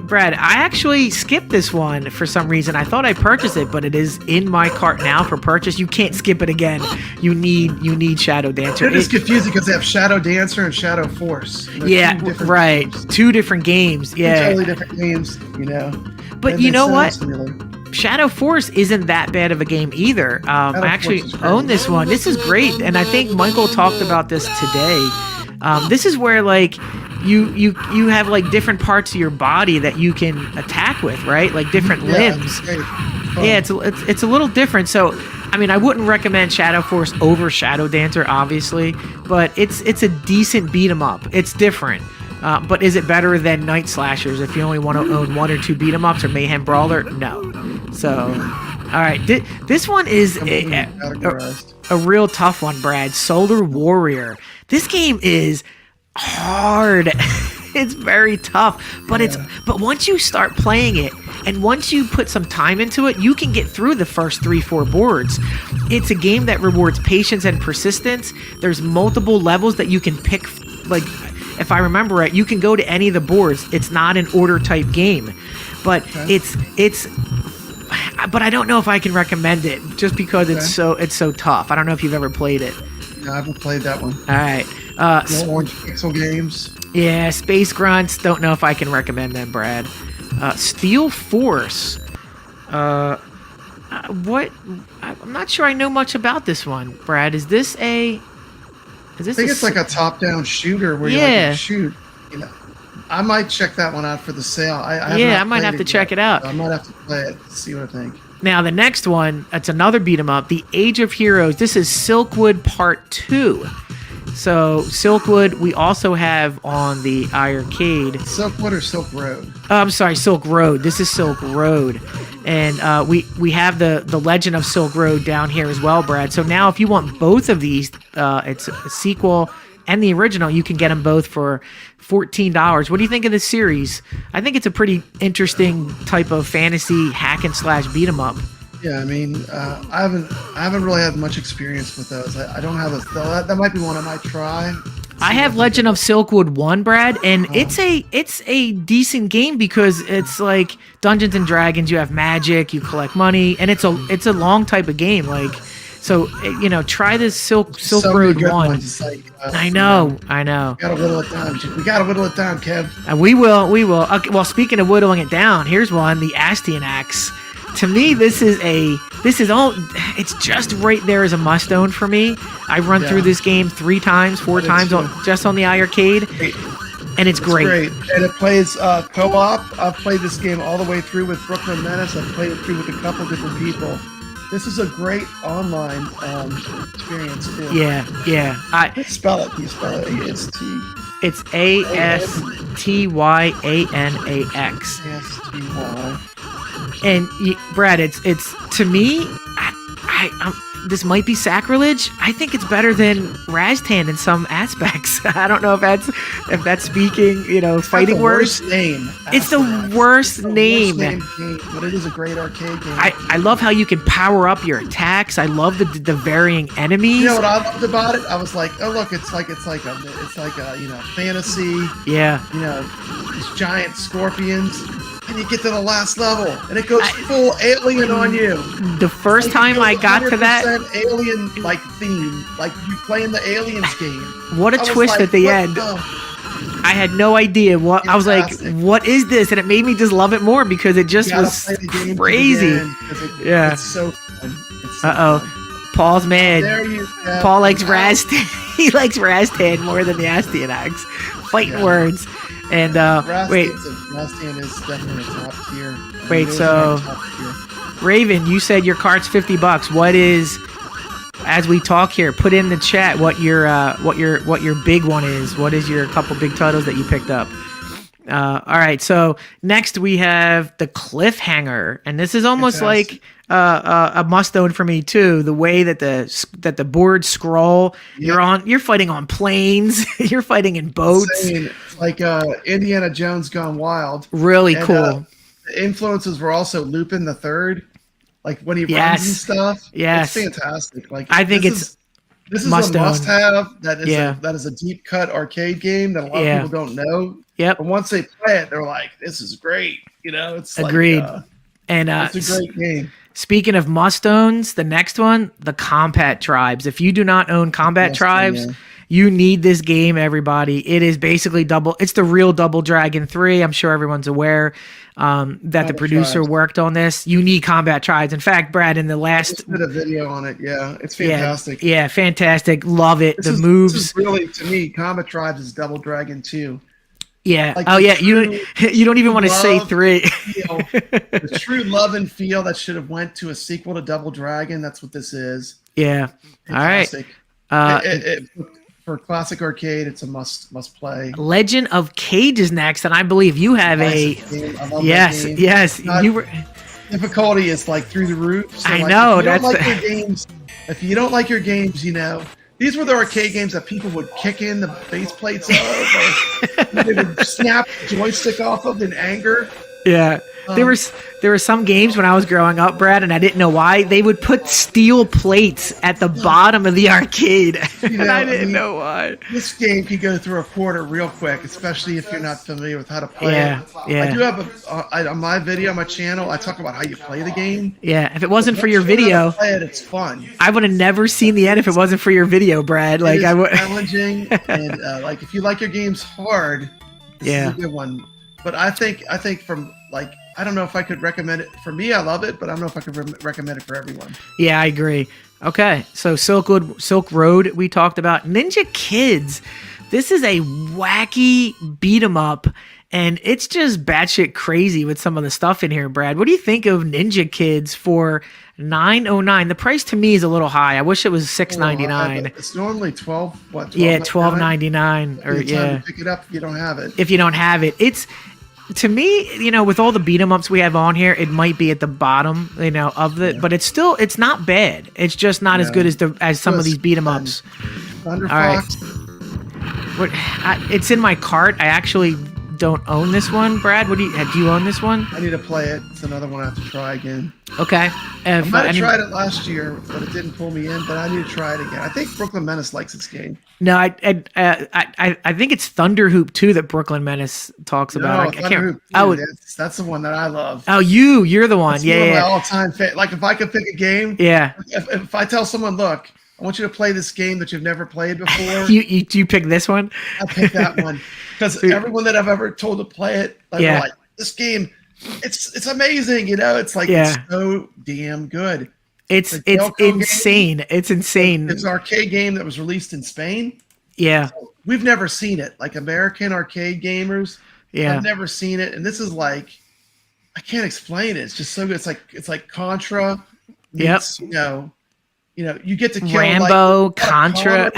Brad, I actually skipped this one for some reason. I thought I purchased it, but it is in my cart now for purchase. You can't skip it again. You need Shadow Dancer. They're just confusing because they have Shadow Dancer and Shadow Force. Right. Games. 2 different games. Yeah. Totally different games, But you know what? Shadow Force isn't that bad of a game either. I actually own this one. This is great, and I think Michael talked about this today. This is where you have different parts of your body that you can attack with, right? Like different limbs. Yeah, it's a little different. So, I mean, I wouldn't recommend Shadow Force over Shadow Dancer, obviously, but it's a decent beat 'em up. It's different. But is it better than Night Slashers if you only want to own 1 or 2 beat 'em ups or Mayhem Brawler? No. So, all right. This one is a real tough one, Brad. Solar Warrior. This game is hard. It's very tough, but but once you start playing it and once you put some time into it, you can get through the first 3-4 boards. It's a game that rewards patience and persistence. There's multiple levels that you can pick. if I remember right, you can go to any of the boards. It's not an order type game, but but I don't know if I can recommend it just because it's so tough. I don't know if you've ever played it. No, I haven't played that one. All right. No Orange Pixel Games. Yeah, Space Grunts. Don't know if I can recommend them, Brad. Steel Force. What? I'm not sure I know much about this one, Brad. Is this a? I think it's like a top-down shooter where you like, shoot. You know, I might check that one out for the sale. I might have to check it out. I might have to play it, see what I think. Now the next one, it's another beat 'em up, The Age of Heroes. This is Silkwood Part 2. So Silkwood, we also have on the iiRcade. Silkwood or Silk Road? I'm sorry, Silk Road. This is Silk Road, and we have the Legend of Silk Road down here as well, Brad. So now, if you want both of these, it's a sequel and the original. You can get them both for $14. What do you think of this series? I think it's a pretty interesting type of fantasy hack and slash beat 'em up. Yeah, I mean, I haven't really had much experience with those. I don't have those. That might be one I might try. I have Legend of Silkwood 1, Brad, and it's a decent game because it's like Dungeons and Dragons. You have magic, you collect money, and it's a long type of game. Like, so try this Silk Road 1. Like, I know. We gotta whittle it down. We gotta whittle it down, Kev. We will. Okay, well, speaking of whittling it down, here's one: the Astian Axe. To me, it's just right there as a must-own for me. I run through this game 3 times, 4 times just on the iiRcade, and it's great. And it plays co-op. I've played this game all the way through with Brooklyn Menace. I've played it through with a couple different people. This is a great online experience too. Yeah. Spell it. Can you spell it? It's ASTYANAX. ASTY. And Brad, it's to me, this might be sacrilege. I think it's better than Raztan in some aspects. I don't know if that's speaking, fighting words. Name. It's the worst name. But it is a great arcade game. I love how you can power up your attacks. I love the varying enemies. You know what I loved about it? I was like, oh look, it's like a fantasy. Yeah. These giant scorpions. And you get to the last level, and it goes full alien on you. The first time I got to that, alien theme, like you playing the aliens game. What a twist at the end! I had no idea what I was like. What is this? And it made me just love it more because it just was crazy. It's so fun. Paul's mad. Paul likes Raztan. He likes Raztan more than the Astian Axe. Fighting words. And Raztan is definitely a top tier. Wait, so Raven, you said your cart's $50. What is, as we talk here, put in the chat what your big one is. What is your couple big titles that you picked up? All right, so next we have the Cliffhanger, and this is almost like a must-own for me too. The way that the boards scroll, you're fighting on planes, you're fighting in boats. It's like Indiana Jones Gone Wild. Really cool. The influences were also Lupin the Third, like when he runs and stuff. Yes, it's fantastic. Like I think this is a must-have. That is a deep cut arcade game that a lot of people don't know. Yep. But once they play it, they're like, "This is great." It's agreed. And it's a great game. Speaking of must-owns, the next one, the Combat Tribes. If you do not own Combat Tribes, you need this game, everybody. It is basically it's the real Double Dragon 3. I'm sure everyone's aware that the producer worked on this. You need Combat Tribes. In fact, Brad, in the last... I just did a video on it. Yeah, it's fantastic. Yeah, fantastic. Love it. The moves... This is really, to me, Combat Tribes is Double Dragon 2. Yeah. You don't even want to say 3. The true love and feel that should have went to a sequel to Double Dragon. That's what this is. Yeah. Fantastic. All right. For classic arcade, it's a must play. Legend of Cage is next, and I believe you have yes. Difficulty is like through the roof. So I know. If you don't like your games, these were the arcade games that people would kick in the base plates of, or they would snap the joystick off of in anger. Yeah. there were some games when I was growing up, Brad, and I didn't know why they would put steel plates at the bottom of the arcade, and I didn't know why. This game can go through a quarter real quick, especially if you're not familiar with how to play Yeah, it. yeah. I do have on my video, on my channel, I talk about how you play the game. Yeah, if it wasn't for your Once you learn how video, to play it, it's fun. I would have never seen the end if it wasn't for your video, Brad. Like It I is would. challenging, and like if you like your games hard, this is a good one. But I think from like, I don't know if I could recommend it. For me, I love it, but I don't know if I could recommend it for everyone. Yeah, I agree. Okay, so Silk Road we talked about. Ninja Kids. This is a wacky beat 'em up, and it's just batshit crazy with some of the stuff in here, Brad. What do you think of Ninja Kids for $9.09? The price to me is a little high. I wish it was $6.99. It's normally $12. What? Yeah, $12.99 or yeah. Pick it up if you don't have it. If you don't have it, it's. To me, with all the beat 'em ups we have on here, it might be at the bottom, of the. Yeah. But it's not bad. It's just not as good as some of these beat 'em ups. Thunder Fox. It's in my cart. I actually don't own this one, Brad. Do you own this one? I need to play it. It's another one I have to try again. Okay. I might have tried it last year, but it didn't pull me in. But I need to try it again. I think Brooklyn Menace likes this game. No, I think it's Thunder Hoop 2 that Brooklyn Menace talks about. I can't. Hoop 2, that's the one that I love. Oh, you're the one. That's yeah, one of yeah. my all-time like if I could pick a game. Yeah. If I tell someone, look, I want you to play this game that you've never played before. you pick this one? I pick that one because everyone that I've ever told to play it, like this game, it's amazing. It's like it's so damn good. It's insane. Game. It's insane. It's an arcade game that was released in Spain. Yeah, so we've never seen it. Like American arcade gamers, I've never seen it, and this is like I can't explain it. It's just so good. It's like Contra. Meets, you get to kill Rambo, Contra.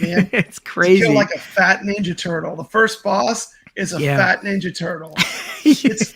Man. It's crazy. You kill like a fat Ninja Turtle. The first boss is a fat Ninja Turtle. It's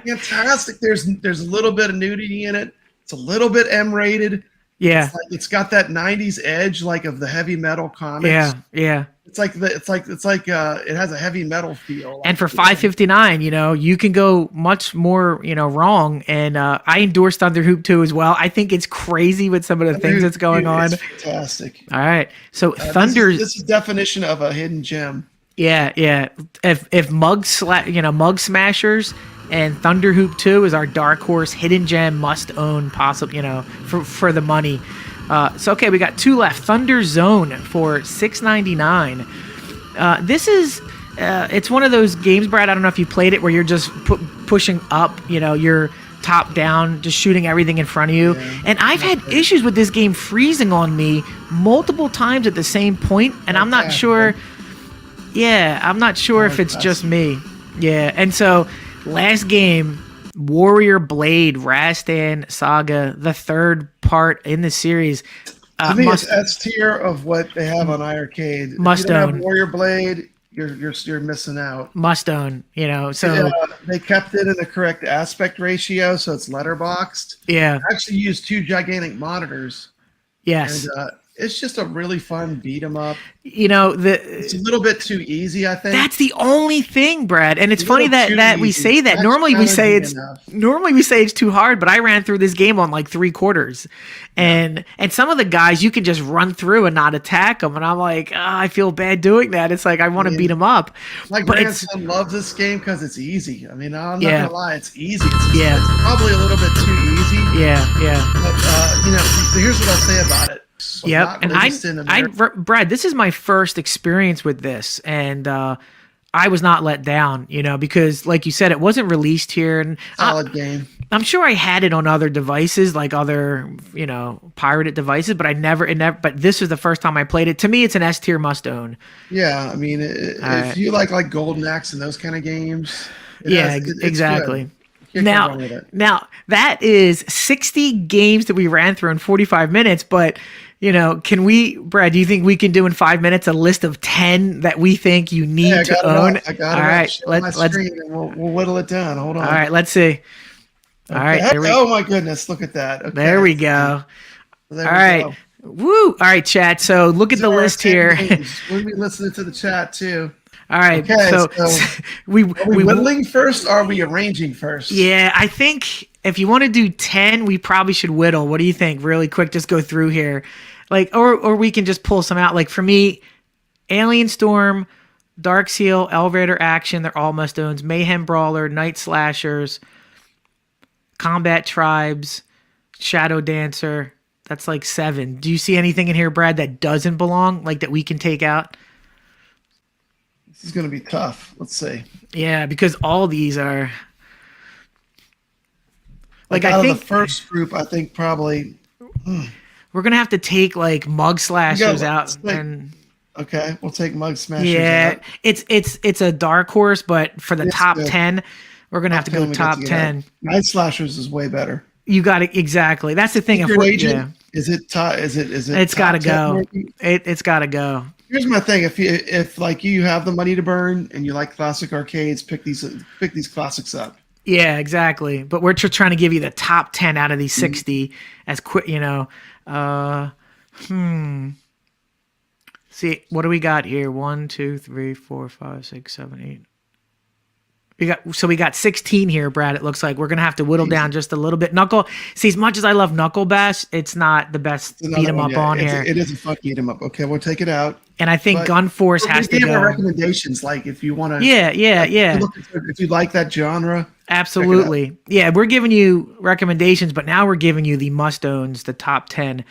fantastic. There's a little bit of nudity in it. It's a little bit M-rated. Yeah. It's got that 90s edge like of the heavy metal comics. Yeah, yeah. It's like it has a heavy metal feel. And for $5.59, you can go much more, wrong. And I endorse Thunder Hoop 2 as well. I think it's crazy with some of the things that's going on. It's fantastic. All right. So Thunder. This is definition of a hidden gem. Yeah, yeah. If Mug Smashers and Thunder Hoop 2 is our dark horse hidden gem must own possible, for the money. So okay, we got two left. Thunder Zone for $6.99. This is it's one of those games, Brad. I don't know if you played it where you're just pushing up, you're top down, just shooting everything in front of you. Yeah, and I've had issues with this game freezing on me multiple times at the same point, and I'm not sure. Yeah, I'm not sure if it's just me. Yeah, and so last game, Warrior Blade Rastan Saga, the third part in the series. To me, it's S tier of what they have on iiRcade. Must if you don't own. have Warrior Blade, you're missing out. Must own, So they kept it in the correct aspect ratio, so it's letterboxed. Yeah, I actually used two gigantic monitors. Yes. And, it's just a really fun beat 'em up. It's a little bit too easy, I think. That's the only thing, Brad. And it's funny that we say that. Normally we say it's too hard, but I ran through this game on like 3/4. And some of the guys you can just run through and not attack them, and I'm like, I feel bad doing that. It's like I want to beat them up. My grandson loves this game because it's easy. I mean, I'm not gonna lie, it's easy. It's probably a little bit too easy. Yeah. But here's what I'll say about it. Yep, and Brad, this is my first experience with this, and I was not let down, because like you said, it wasn't released here, and solid game. I'm sure I had it on other devices, like other, pirated devices, but but this is the first time I played it. To me, it's an S tier must own. Yeah, I mean, if you like Golden Axe and those kind of games, exactly. Good. Now that is 60 games that we ran through in 45 minutes, but Brad, do you think we can do in 5 minutes a list of 10 that we think you need to own? I got it. All right, let's we'll whittle it down. Hold on. All right, let's see. All right. Oh my goodness, look at that. Okay. There we go. All right. Woo. All right, chat. So look at the list here. We'll be listening to the chat too. All right. Okay, So, so we are we whittling first or are we arranging first? Yeah, I think if you want to do 10, we probably should whittle. What do you think? Really quick, just go through here. Like, or we can just pull some out. Like for me, Alien Storm, Dark Seal, Elevator Action, they're all must-owns. Mayhem Brawler, Night Slashers, Combat Tribes, Shadow Dancer. That's like 7. Do you see anything in here, Brad, that doesn't belong, like that we can take out? This is going to be tough. Let's see. Yeah, because all these are... Like out of the first group, I think probably... We're going to have to take like Mug Slashers out. Okay, we'll take Mug Smashers Yeah, out. it's a dark horse, but for the top 10, we're going to have to go top 10. Night Slashers is way better. You got it. Exactly. That's the thing. Is it? It's got to go. It's got to go. Here's my thing: if like you have the money to burn and you like classic arcades, pick these classics up. Yeah, exactly. But we're trying to give you the top 10 out of these 60 as quick. See, what do we got here? 1, 2, 3, 4, 5, 6, 7, 8. We got 16 here, Brad. It looks like we're gonna have to whittle down just a little bit. See, as much as I love Knuckle Bash, it's not the best beat 'em up on here. It is a fun beat 'em up. Okay, we'll take it out. And I think Gun Force has to go. Recommendations, like if you want to. Yeah. If you like that genre. Absolutely. Yeah, we're giving you recommendations, but now we're giving you the must-owns, the top 10.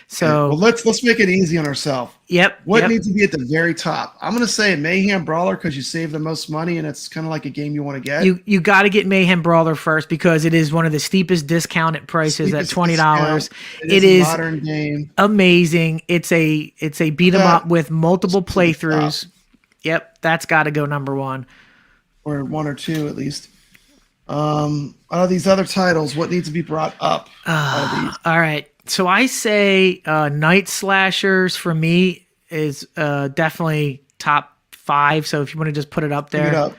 So well, let's make it easy on ourselves. Yep. What needs to be at the very top? I'm gonna say Mayhem Brawler because you save the most money and it's kind of like a game you want to get. You got to get Mayhem Brawler first because it is one of the steepest discounted prices at $20. It is a modern game. Amazing. It's a beat 'em up with multiple playthroughs. Yep, that's got to go number 1 or 1 or 2 at least. Out of these other titles, what needs to be brought up? All right. So I say Night Slashers for me is definitely top 5. So if you want to just put it up there.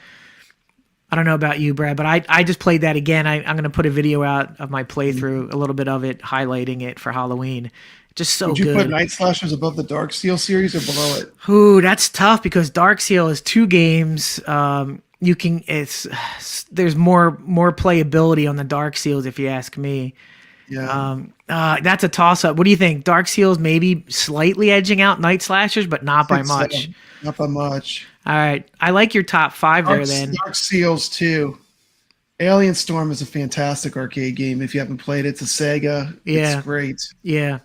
I don't know about you, Brad, but I just played that again. I'm going to put a video out of my playthrough, a little bit of it, highlighting it for Halloween. Just so good. Would you put Night Slashers above the Dark Seal series or below it? Ooh, that's tough because Dark Seal is 2 games. There's more playability on the Dark Seals if you ask me. Yeah. That's a toss-up. What do you think? Dark Seals maybe slightly edging out Night Slashers, but not by much. Not by much. All right. I like your top 5 there then. Dark Seals 2. Alien Storm is a fantastic arcade game. If you haven't played it, it's a Sega. Yeah. It's great. Yeah.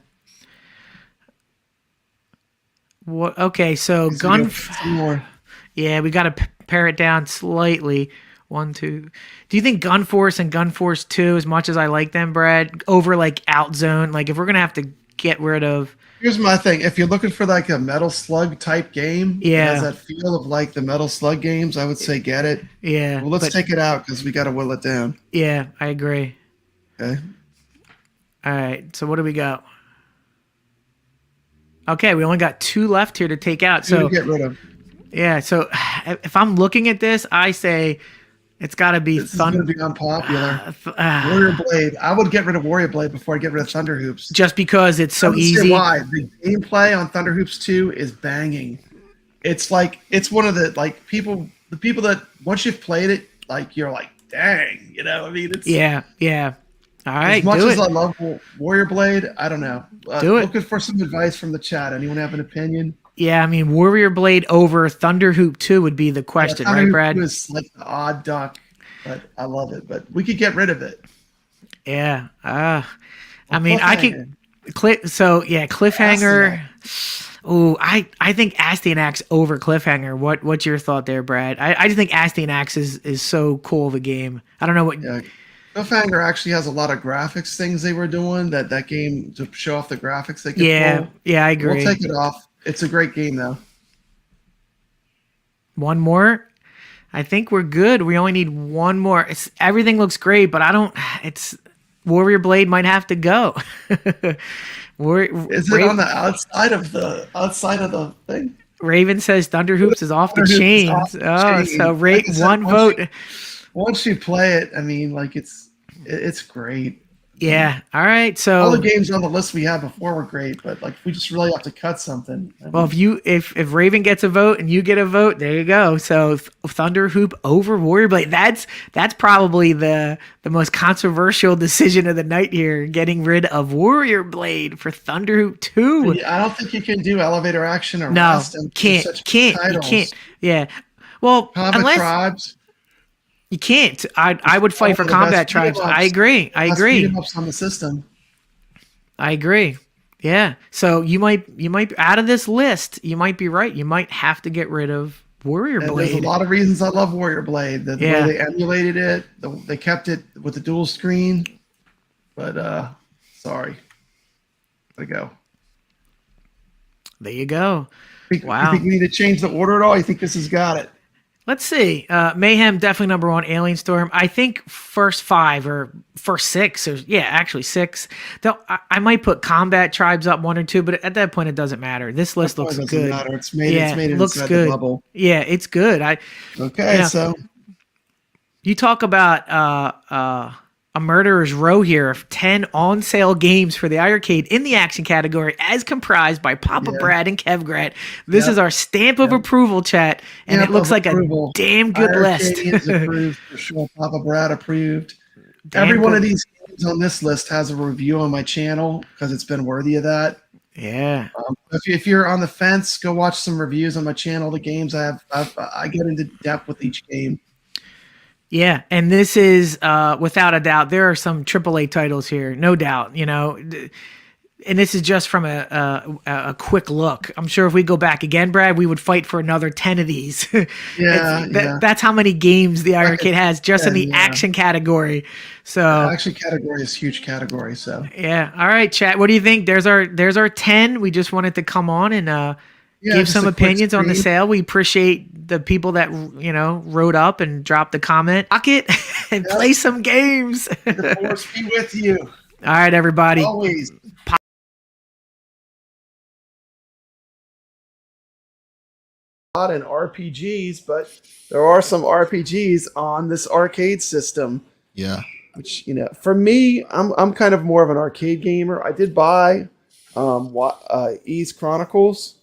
What? Okay, so Yeah, we got to pare it down slightly. 1, 2. Do you think Gun Force and Gun Force 2, as much as I like them, Brad, over like Outzone? Like if we're gonna have to get rid of. Here's my thing: if you're looking for like a Metal Slug type game, that has that feel of like the Metal Slug games, I would say get it. Yeah. Well, let's take it out because we got to whittle it down. Yeah, I agree. Okay. All right. So what do we got? Okay, we only got 2 left here to take out. So get rid of. Yeah. So if I'm looking at this, I say. It's got to be Thunder. This is going to be unpopular. Warrior Blade. I would get rid of Warrior Blade before I get rid of Thunder Hoops. Just because it's so easy. Why? The gameplay on Thunder Hoops 2 is banging. It's like it's one of the the people that once you've played it, like you're like, dang, I mean, it's yeah. All right, as much as I love Warrior Blade, I don't know. Looking for some advice from the chat. Anyone have an opinion? Yeah, I mean, Warrior Blade over Thunder Hoop 2 would be the question, right, Brad? Thunder Hoop is like the odd duck, but I love it. But we could get rid of it. Yeah. I mean, I could. Cliffhanger. Oh, I think Astyanax over Cliffhanger. What's your thought there, Brad? I just think Astyanax is so cool of a game. I don't know what. Yeah. Cliffhanger actually has a lot of graphics things they were doing. That game to show off the graphics they could pull. Yeah, I agree. We'll take it off. It's a great game, though. One more. I think we're good. We only need one more. Everything looks great, but Warrior Blade might have to go. Is it on the outside of the thing? Raven says Thunder Hoops is off the chains. So rate one vote. Once you play it, I mean, like it's great. Yeah. All right. All the So, games on the list we had before were great, but like we just really have to cut something. I well, mean, if Raven gets a vote and you get a vote, there you go. So Thunder Hoop over Warrior Blade. That's probably the most controversial decision of the night here. Getting rid of Warrior Blade for Thunder Hoop 2. I don't think you can do elevator action or No, rest. And can't, such can't, you titles. can't. Yeah. Well, Combat unless Tribes. you can't. I would fight for One of the Combat best Tribes. beat-em-ups. I agree. I Best agree. beat-em-ups on the system. I agree. Yeah. So you might out of this list, you might be right. You might have to get rid of Warrior And there's a Blade. lot of reasons I love Warrior Blade. The Yeah. way they emulated it, they kept it with the dual screen. But sorry, gotta go. There you go. Wow. You think we need to change the order at all? You think this has got it? Let's see. Mayhem definitely number one. Alien Storm. I think first 5 or first 6 or actually 6. Though I might put Combat Tribes up 1 or 2, but at that point it doesn't matter. This list That looks doesn't good. matter. It's made. Yeah, It's made it looks inside good. the bubble. Yeah, it's good. Okay, Yeah. so You talk about a murderer's row here of 10 on sale games for the iiRcade in the action category, as comprised by Papa Yeah. Brad and kevgret. This Yep. is our stamp of approval, chat, and Stamp it looks of like approval. a damn good list. iiRcadians approved for sure. Papa Brad approved. Damn Every one good. of these games on this list has a review on my channel because it's been worthy of that. Yeah. If you're on the fence, go watch some reviews on my channel. The games I get into depth with each game. Yeah, and this is without a doubt. There are some AAA titles here, no doubt. And this is just from a quick look. I'm sure if we go back again, Brad, we would fight for another 10 of these. Yeah. That's how many games the iiRcade has just in the Yeah. action category. So Action category is a huge category. So yeah, all right, chat. What do you think? There's our 10. We just wanted to come on and give just some a quick opinions on the screen. sale. We appreciate the people that wrote up and dropped a comment. Lock it and play some games. The force be with you All right, everybody. always. Not in RPGs, but there are some RPGs on this arcade system. Yeah. Which for me, I'm kind of more of an arcade gamer. I did buy Ease Chronicles.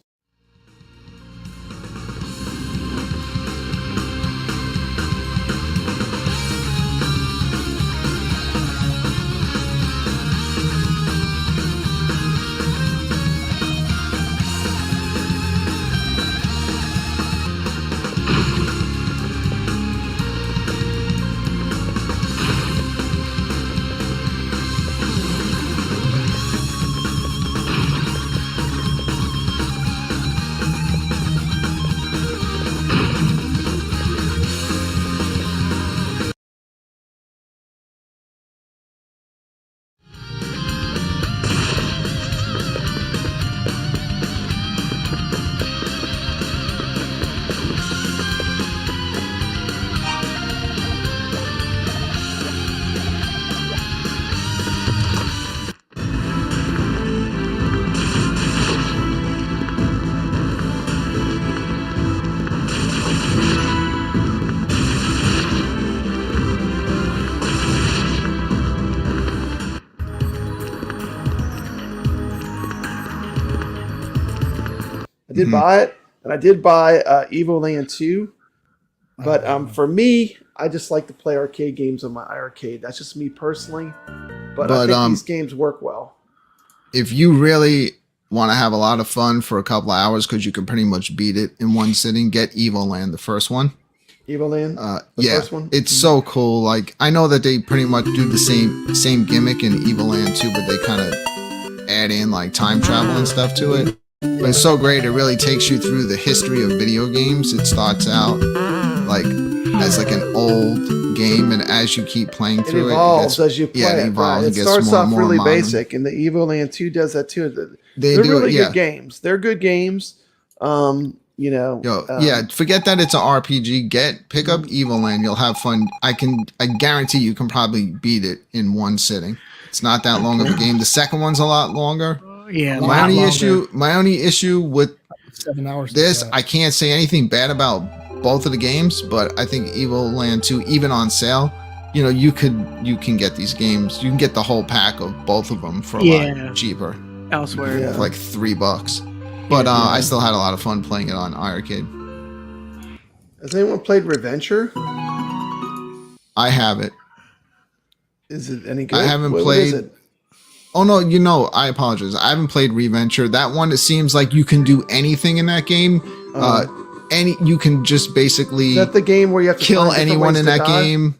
I did buy it, and I did buy Evo Land 2. But for me, I just like to play arcade games on my iiRcade. That's just me personally. But I think these games work well. If you really want to have a lot of fun for a couple of hours, because you can pretty much beat it in one sitting, get Evo Land, the first one. Evo Land? Yeah, first one? it's so cool. Like, I know that they pretty much do the same gimmick in Evo Land 2, but they kind of add in like time travel and stuff to it. But it's so great. It really takes you through the history of video games. It starts out like as like an old game, and as you keep playing It through evolves it, as you play it evolves. It gets starts more off and more really modern. basic, and the Evo Land 2 does that too. They They're do really it, yeah. good games. They're good games. Yeah, forget that it's an RPG. Pick up Evil Land. You'll have fun. I guarantee you can probably beat it in one sitting. It's not that long of a game. The second one's a lot longer. Yeah, My only issue with 7 hours. this, I can't say anything bad about both of the games, but I think Evil Land 2, even on sale, you know, you can get these games. You can get the whole pack of both of them for a lot cheaper, elsewhere. Yeah. for like $3. But I still had a lot of fun playing it on iiRcade. Has anyone played Reventure? I have it. Is it any good? I haven't What played. is it? Oh no, I apologize. I haven't played Reventure. That one, it seems like you can do anything in that game. You can just basically Is that the game where you have to kill find different anyone ways in to that die? game.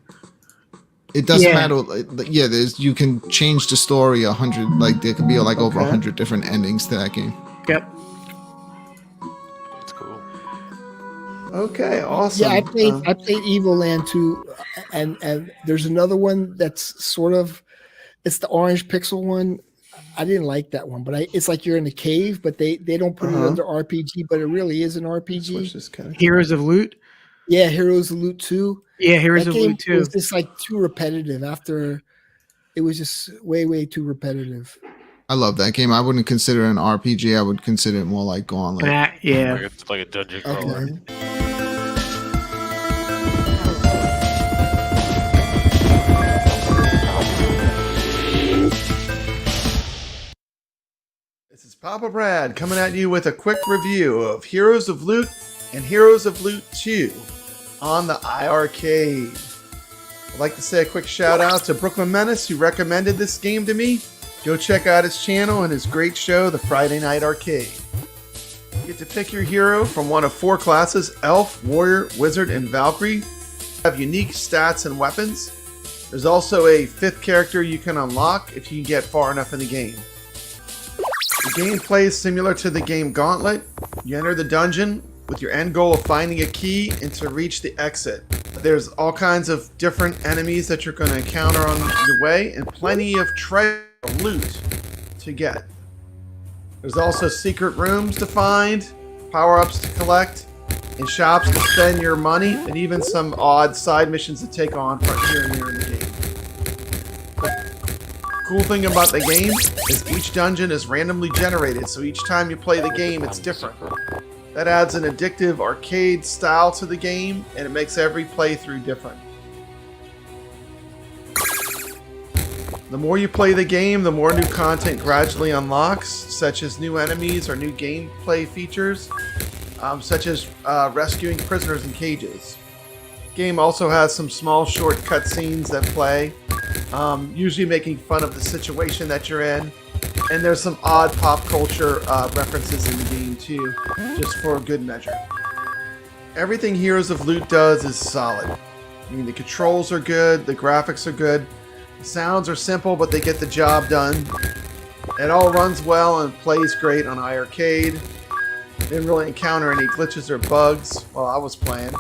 It doesn't Yeah. matter. Yeah, you can change the story 100. Like there could be like over 100 different endings to that game. Yep. It's cool. Okay, awesome. Yeah, I played Evil Land 2, and there's another one that's sort of, it's the orange pixel one. I didn't like that one, but it's like you're in a cave, but they don't put it under RPG, but it really is an RPG. Which is kind of Heroes of Loot. Yeah, Heroes of Loot 2. Yeah, Heroes That of game Loot 2. was just like too repetitive. After it was just way too repetitive. I love that game. I wouldn't consider it an RPG. I would consider it more like Gauntlet. Yeah. Like it's like a dungeon crawler. Okay. This is Papa Brad coming at you with a quick review of Heroes of Loot and Heroes of Loot 2 on the iiRcade. I'd like to say a quick shout out to Brooklyn Menace, who recommended this game to me. Go check out his channel and his great show, The Friday Night Arcade. You get to pick your hero from one of 4 classes: Elf, Warrior, Wizard, and Valkyrie. Have unique stats and weapons. There's also a 5th character you can unlock if you get far enough in the game. The gameplay is similar to the game Gauntlet. You enter the dungeon with your end goal of finding a key and to reach the exit. There's all kinds of different enemies that you're going to encounter on your way, and plenty of treasure loot to get. There's also secret rooms to find, power-ups to collect, and shops to spend your money, and even some odd side missions to take on from here and there in the game. Cool thing about the game is each dungeon is randomly generated, so each time you play the game, it's different. That adds an addictive arcade style to the game, and it makes every playthrough different. The more you play the game, the more new content gradually unlocks, such as new enemies or new gameplay features, such as rescuing prisoners in cages. The game also has some small short cutscenes that play, usually making fun of the situation that you're in. And there's some odd pop culture references in the game too, just for good measure. Everything Heroes of Loot does is solid. I mean, the controls are good, the graphics are good, the sounds are simple, but they get the job done. It all runs well and plays great on iiRcade. Didn't really encounter any glitches or bugs while I was playing.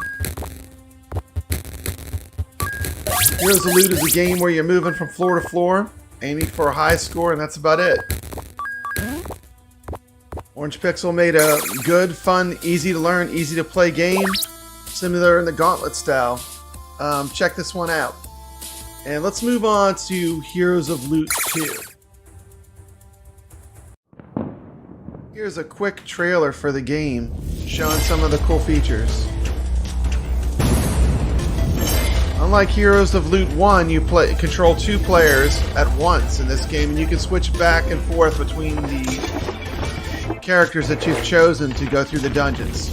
Heroes of Loot is a game where you're moving from floor to floor, aiming for a high score, and that's about it. Orange Pixel made a good, fun, easy to learn, easy to play game, similar in the Gauntlet style. Check this one out. And let's move on to Heroes of Loot 2. Here's a quick trailer for the game, showing some of the cool features. Unlike Heroes of Loot 1, you control 2 players at once in this game, and you can switch back and forth between the characters that you've chosen to go through the dungeons.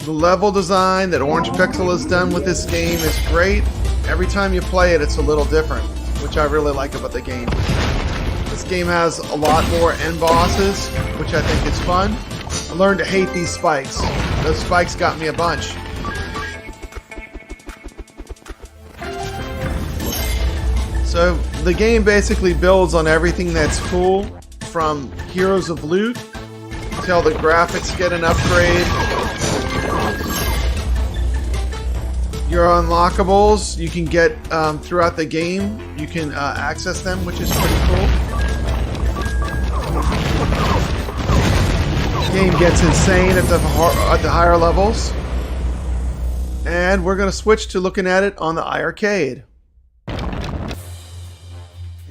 The level design that Orange Pixel has done with this game is great. Every time you play it, it's a little different, which I really like about the game. This game has a lot more end bosses, which I think is fun. I learned to hate these spikes. Those spikes got me a bunch. So the game basically builds on everything that's cool from Heroes of Loot until the graphics get an upgrade. Your unlockables you can get throughout the game. You can access them, which is pretty cool. Game gets insane at the higher levels, and we're going to switch to looking at it on the iiRcade.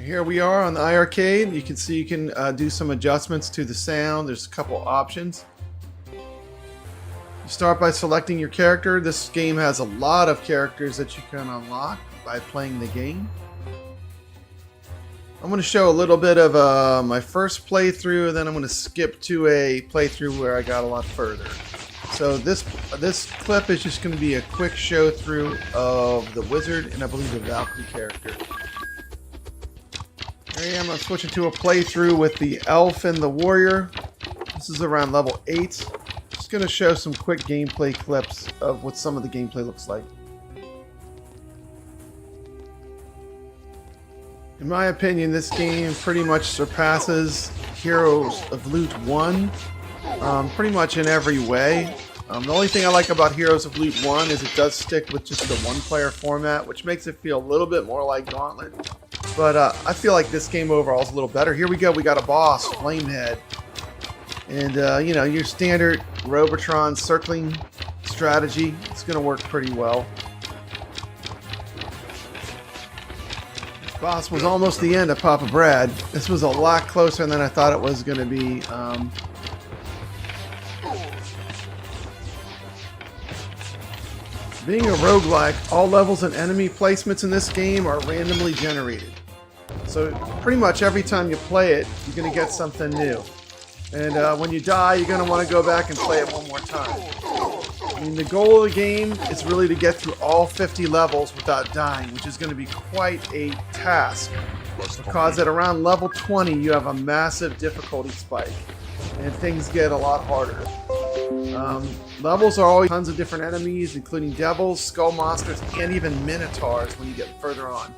Here we are on the iiRcade. You can see you can do some adjustments to the sound. There's a couple options. You start by selecting your character. This game has a lot of characters that you can unlock by playing the game. I'm going to show a little bit of my first playthrough, and then I'm going to skip to a playthrough where I got a lot further. So this clip is just going to be a quick show through of the wizard and I believe the Valkyrie character. Here I am. I'm switching to a playthrough with the elf and the warrior. This is around level 8. Just going to show some quick gameplay clips of what some of the gameplay looks like. In my opinion, this game pretty much surpasses Heroes of Loot 1 pretty much in every way. The only thing I like about Heroes of Loot 1 is it does stick with just the one-player format, which makes it feel a little bit more like Gauntlet. But I feel like this game overall is a little better. Here we go. We got a boss, Flamehead. And, you know, your standard Robotron circling strategy. It's going to work pretty well. Boss was almost the end of Papa Brad. This was a lot closer than I thought it was going to be. Being a roguelike, all levels and enemy placements in this game are randomly generated. So pretty much every time you play it, you're going to get something new. And when you die, you're going to want to go back and play it one more time. I mean, the goal of the game is really to get through all 50 levels without dying, which is going to be quite a task. Because at around level 20, you have a massive difficulty spike, and things get a lot harder. Levels are always tons of different enemies, including devils, skull monsters, and even minotaurs when you get further on.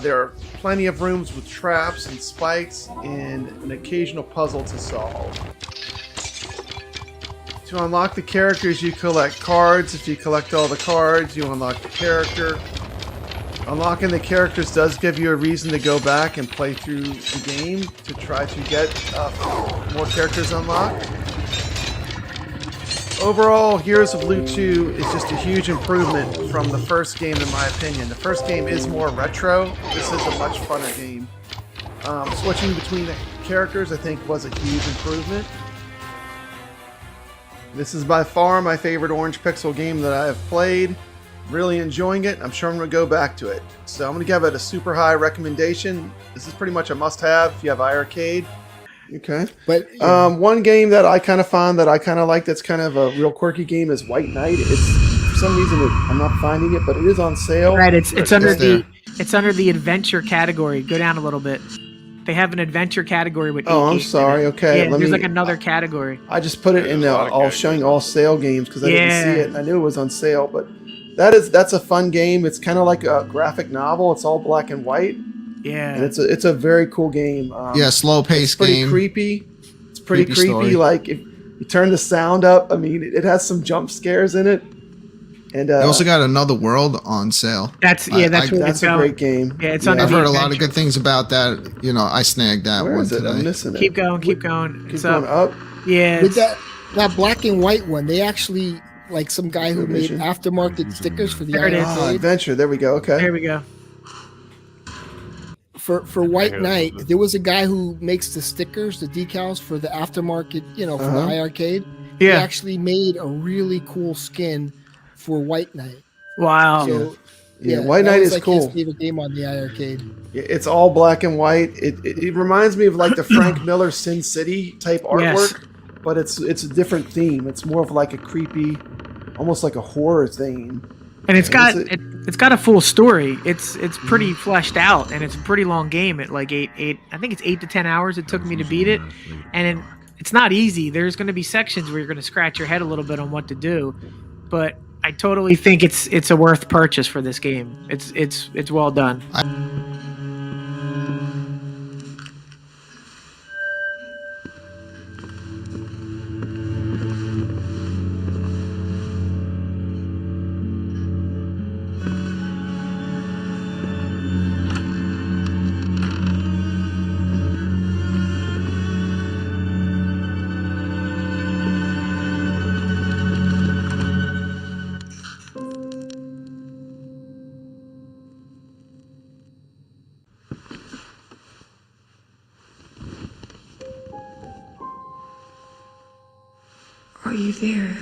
There are plenty of rooms with traps and spikes, and an occasional puzzle to solve. To unlock the characters, you collect cards. If you collect all the cards, you unlock the character. Unlocking the characters does give you a reason to go back and play through the game to try to get more characters unlocked. Overall, Heroes of Loot 2 is just a huge improvement from the first game, in my opinion. The first game is more retro. This is a much funner game. Switching between the characters, I think, was a huge improvement. This is by far my favorite Orange Pixel game that I have played. Really enjoying it. I'm sure I'm going to go back to it. So I'm going to give it a super high recommendation. This is pretty much a must-have if you have iiRcade. Okay. But one game that I kind of found that I kind of like that's kind of a real quirky game is White Knight. It's for some reason I'm not finding it, but it is on sale. Right, it's under the adventure category. Go down a little bit. They have an adventure category with. Oh, I'm sorry. Okay, yeah, there's like another category. I just put it in all showing all sale games because I didn't see it. I knew it was on sale, but that's a fun game. It's kind of like a graphic novel. It's all black and white. Yeah, and it's a very cool game. Slow paced game. Creepy. It's pretty creepy. Story. Like if you turn the sound up, I mean, it has some jump scares in it. And they also got Another World on sale. That's a great game. Yeah, it's I've heard a lot of good things about that. You know, I snagged that Where one is it? today. I'm missing it. Keep going. Keep going up. Yeah. With that black and white one, they actually like some guy who made aftermarket stickers for the iiRcade. Adventure. There we go. Okay. There we go. For White Knight, there was a guy who makes the stickers, the decals for the aftermarket, for the iiRcade. Yeah. He actually made a really cool skin for White Knight. Wow. So, White Knight is cool. His favorite game on the iiRcade. It's all black and white. It reminds me of like the Frank Miller Sin City type artwork, but it's a different theme. It's more of like a creepy, almost like a horror theme. And it's got a full story. It's pretty fleshed out, and it's a pretty long game. At like I think it's 8 to 10 hours it took me to beat it, and it's not easy. There's going to be sections where you're going to scratch your head a little bit on what to do, but I totally think it's a worth purchase for this game. It's well done. Are you there?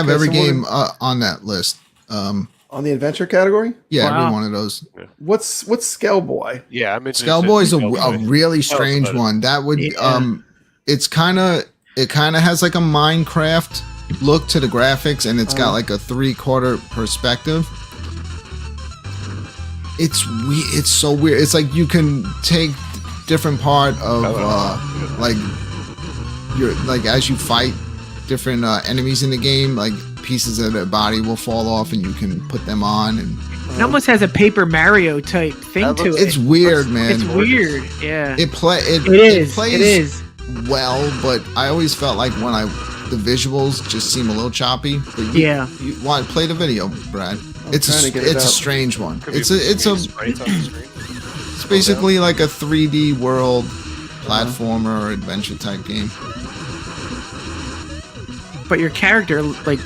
have every game on that list. On the adventure category. Yeah, Wow. every one of those. What's Skellboy? Yeah, I'm interested. Skellboy's a Skellboy. really Tell us strange about it. one. That would Yeah. it kind of has like a Minecraft look to the graphics, and it's got like a 3/4 perspective. It's so weird. It's like you can take different part of like your as you fight different enemies in the game, like pieces of their body will fall off and you can put them on, and It almost has a Paper Mario type thing That to looks- it. it's weird, man. It's weird. Yeah. It It plays is. well, but I always felt like the visuals just seem a little choppy. But Yeah. you want play the video, Brad. It's trying to get it a up. strange one. Could be It's a sprites on the screen. it's basically like a 3D world platformer or adventure type game. But your character like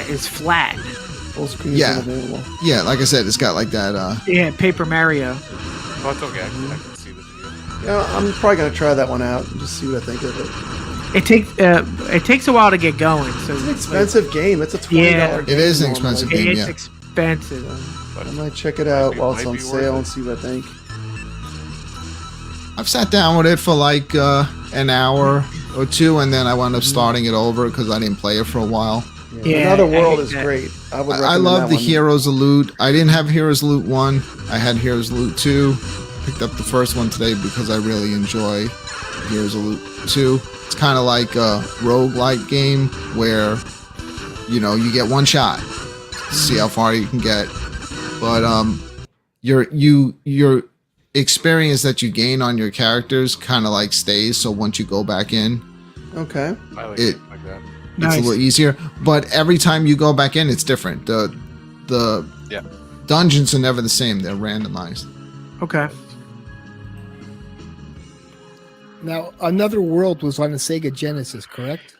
is flat. Full screen Yeah. isn't available. Yeah, like I said, it's got like that. Yeah, Paper Mario. Oh, it's okay. I can see the video. Yeah, I'm probably gonna try that one out and just see what I think of it. It takes a while to get going. So It's an expensive game. It's a $20 Yeah. game. It is an normally. expensive game. it's Yeah. expensive. I might check it out while it's Might on be worth sale it. and see what I think. I've sat down with it for like an hour or two, and then I wound up starting it over because I didn't play it for a while. Yeah, Another I World hate is that. great. I would. I recommend love that the one. Heroes of Loot. I didn't have Heroes of Loot 1. I had Heroes of Loot 2. Picked up the first one today because I really enjoy Heroes of Loot 2. It's kind of like a roguelike game where, you get one shot. See how far you can get. But your experience that you gain on your characters kind of like stays, so once you go back in, Okay. I like It- it like that. it's Nice. a little easier. But every time you go back in, it's different. The Yeah. dungeons are never the same. They're randomized. Okay. Now, Another World was on the Sega Genesis, correct?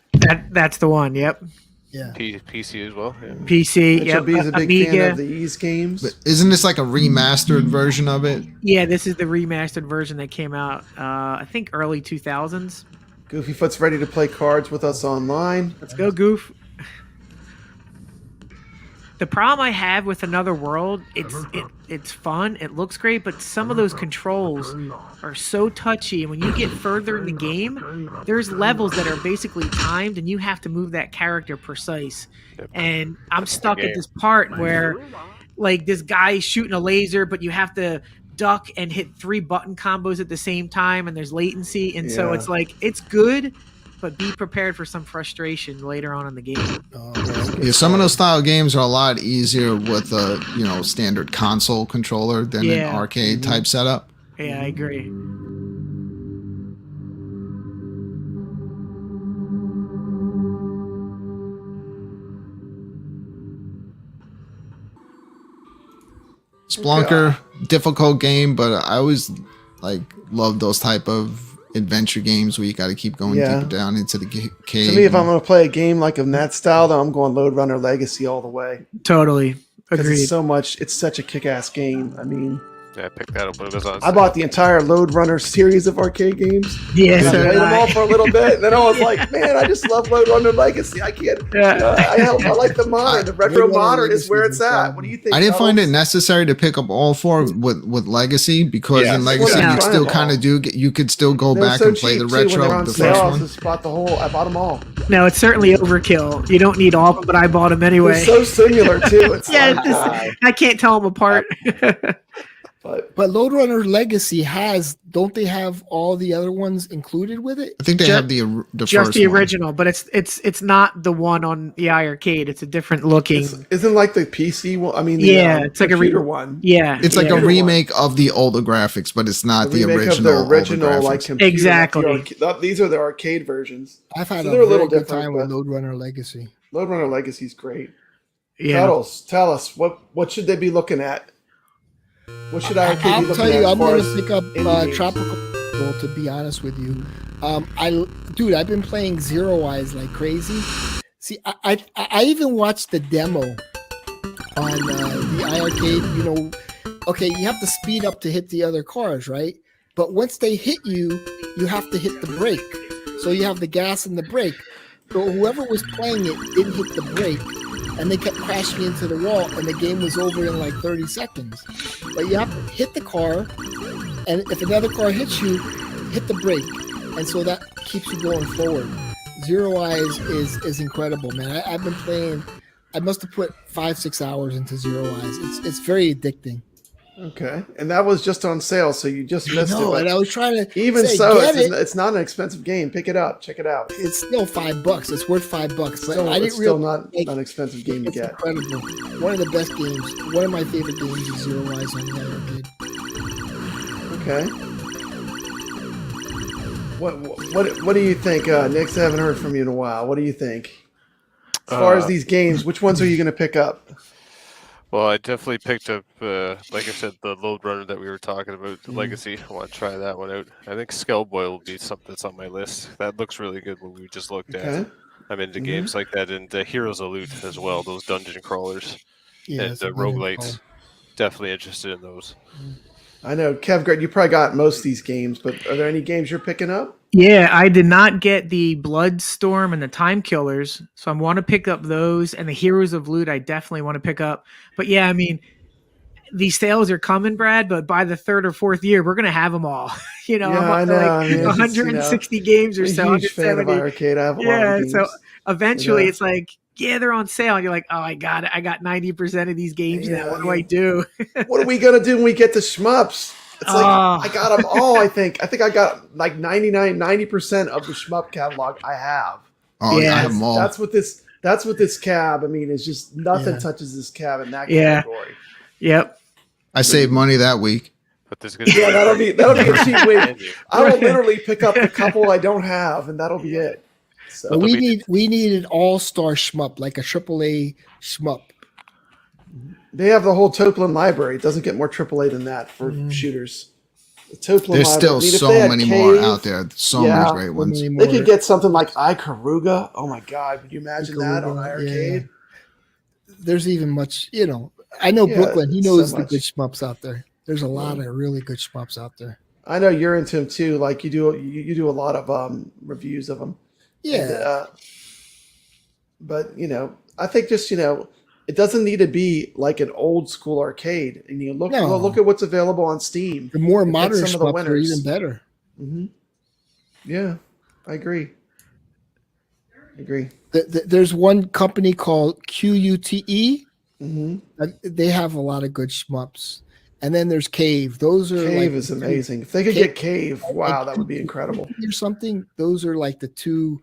That's the one. Yep. Yeah. PC as well. Yeah. PC. Mitchell Yep. B is a big Amiga. fan of the Ease games. But isn't this like a remastered version of it? Yeah, this is the remastered version that came out. I think early 2000s. Goofyfoot's ready to play cards with us online. Let's go, Goof. The problem I have with Another World, it's fun, it looks great, but some of those controls are so touchy, and when you get further in the game, there's levels that are basically timed, and you have to move that character precise. Yep. And I'm That's the stuck at game. this part where, like, this guy's shooting a laser, but you have to duck and hit 3 button combos at the same time, and there's latency, and so Yeah. it's like, it's good, but be prepared for some frustration later on in the game. Yeah, some of those style games are a lot easier with a standard console controller than Yeah. an arcade type setup. Yeah, I agree. Splunker, difficult game, but I always love those type of adventure games where you got to keep going Yeah. deeper down into the cave. To me, if I'm going to play a game like of that style, then I'm going Lode Runner Legacy all the way. Totally. Because Agreed. it's such a kick-ass game. I mean, Yeah, I picked that up when it was on. I bought the entire Lode Runner series of arcade games. Yeah, I so played did them all I. for a little bit, and then I was like, man, I just love Lode Runner Legacy. I can't. Yeah. I like the modern. The retro Lode Runner modern is Legacy where is it's at. What do you think? I didn't find it fellas? necessary to pick up all four with Legacy because Yeah, in Legacy well, you yeah. still kind of you could still go They were back so and play the cheap, too, when retro they were of on the sale. first I one. just bought I bought them all. No, it's certainly overkill. You don't need all of them, but I bought them They're anyway. so similar too. It's Yeah, like, it's just- I can't tell them apart. But Lode Runner Legacy don't they have all the other ones included with it? I think they Ju- have the Just first the one. original, but it's not the one on the iArcade. It's a different looking. isn't like the PC one. I mean, the, Yeah, it's like a computer one. Yeah, It's like yeah. a remake of the older graphics, but it's not the remake original. of the original older like graphics. computer. Exactly. These are the arcade versions. I've had So a they're a very little good different, time with but- Lode Runner Legacy. Lode Runner Legacy is great. Yeah. Cuddles, tell us what should they be looking at? What should iArcade be I'll looking tell at? you, as I'm far going as to pick up indie games? Tropical. To be honest with you, I've been playing Zero Eyes like crazy. See, I even watched the demo on the iArcade. Okay, you have to speed up to hit the other cars, right? But once they hit you, you have to hit the brake. So you have the gas and the brake. So whoever was playing it didn't hit the brake, and they kept crashing into the wall, and the game was over in like 30 seconds. But you have to hit the car, and if another car hits you, hit the brake, and so that keeps you going forward. Zero Eyes is incredible, man. I've been playing. I must have put 5-6 hours into Zero Eyes. It's very addicting. Okay, and that was just on sale, so you just missed it. And I was trying to Even say, so, get it's not an expensive game. Pick it up, check it out. It's still $5. It's worth $5, but Still, I it's didn't still really. not an expensive game to It's get. incredible. One of the best games. One of my favorite games is Zero Eyes on the iiRcade. Okay. What do you think, Nick? I haven't heard from you in a while. What do you think? As far as these games, which ones are you going to pick up? Well, I definitely picked up, like I said, the Load Runner that we were talking about, the Legacy. I want to try that one out. I think Skellboy will be something that's on my list. That looks really good when we just looked at. I'm into games like that, and Heroes of Loot as well, those dungeon crawlers and roguelites. Definitely interested in those. I know, kevgret, you probably got most of these games, but are there any games you're picking up? Yeah, I did not get the Bloodstorm and the Time Killers, so I want to pick up those. And the Heroes of Loot, I definitely want to pick up. But yeah, I mean, these sales are coming, Brad. But by the 3rd or 4th year, we're gonna have them all. You know, Yeah, I'm up I to know. like I mean, it's just, 160 games or I'm so. a huge fan of 170. iiRcade. I have a lot Yeah, of games. so eventually you know? it's like, yeah, they're on sale. And you're like, oh, I got it. I got 90% of these games Yeah, now. What I do I mean, do? What are we gonna do when we get the shmups? It's like Oh. I got them all. I think I got like 90% of the shmup catalog I have. Oh, Yeah, I have them all. That's what this cab. I mean, it's just nothing touches this cab in that Yeah. category. Yep. I saved money that week. But there's gonna Yeah, that'll be a cheap win. Right. I will literally pick up the couple I don't have, and that'll be it. So But we need an all-star shmup, like a AAA shmup. they have the whole Toplin library. It doesn't get more AAA than that for shooters. The Toplin There's still library. I mean, if so they had many more Cave, out there. So Yeah. many great ones. Many They more. could get something like iiRcade. Oh my God, would you imagine that on Ikaruga, iiRcade? There's even much, I know Yeah, Brooklyn. He so knows the much. good shmups out there. There's a lot of really good shmups out there. I know you're into them too. Like you do a lot of reviews of them. Yeah. And, but I think just it doesn't need to be like an old school arcade. And you look No. look at what's available on Steam. The more Pick modern some of the shmups are winners. even better. Hmm. Yeah, I agree. There's one company called QUTE. Hmm. They have a lot of good shmups. And then there's Cave. Those are Cave like is amazing. If they could get Cave, wow, that would be incredible. or something. Those are like the two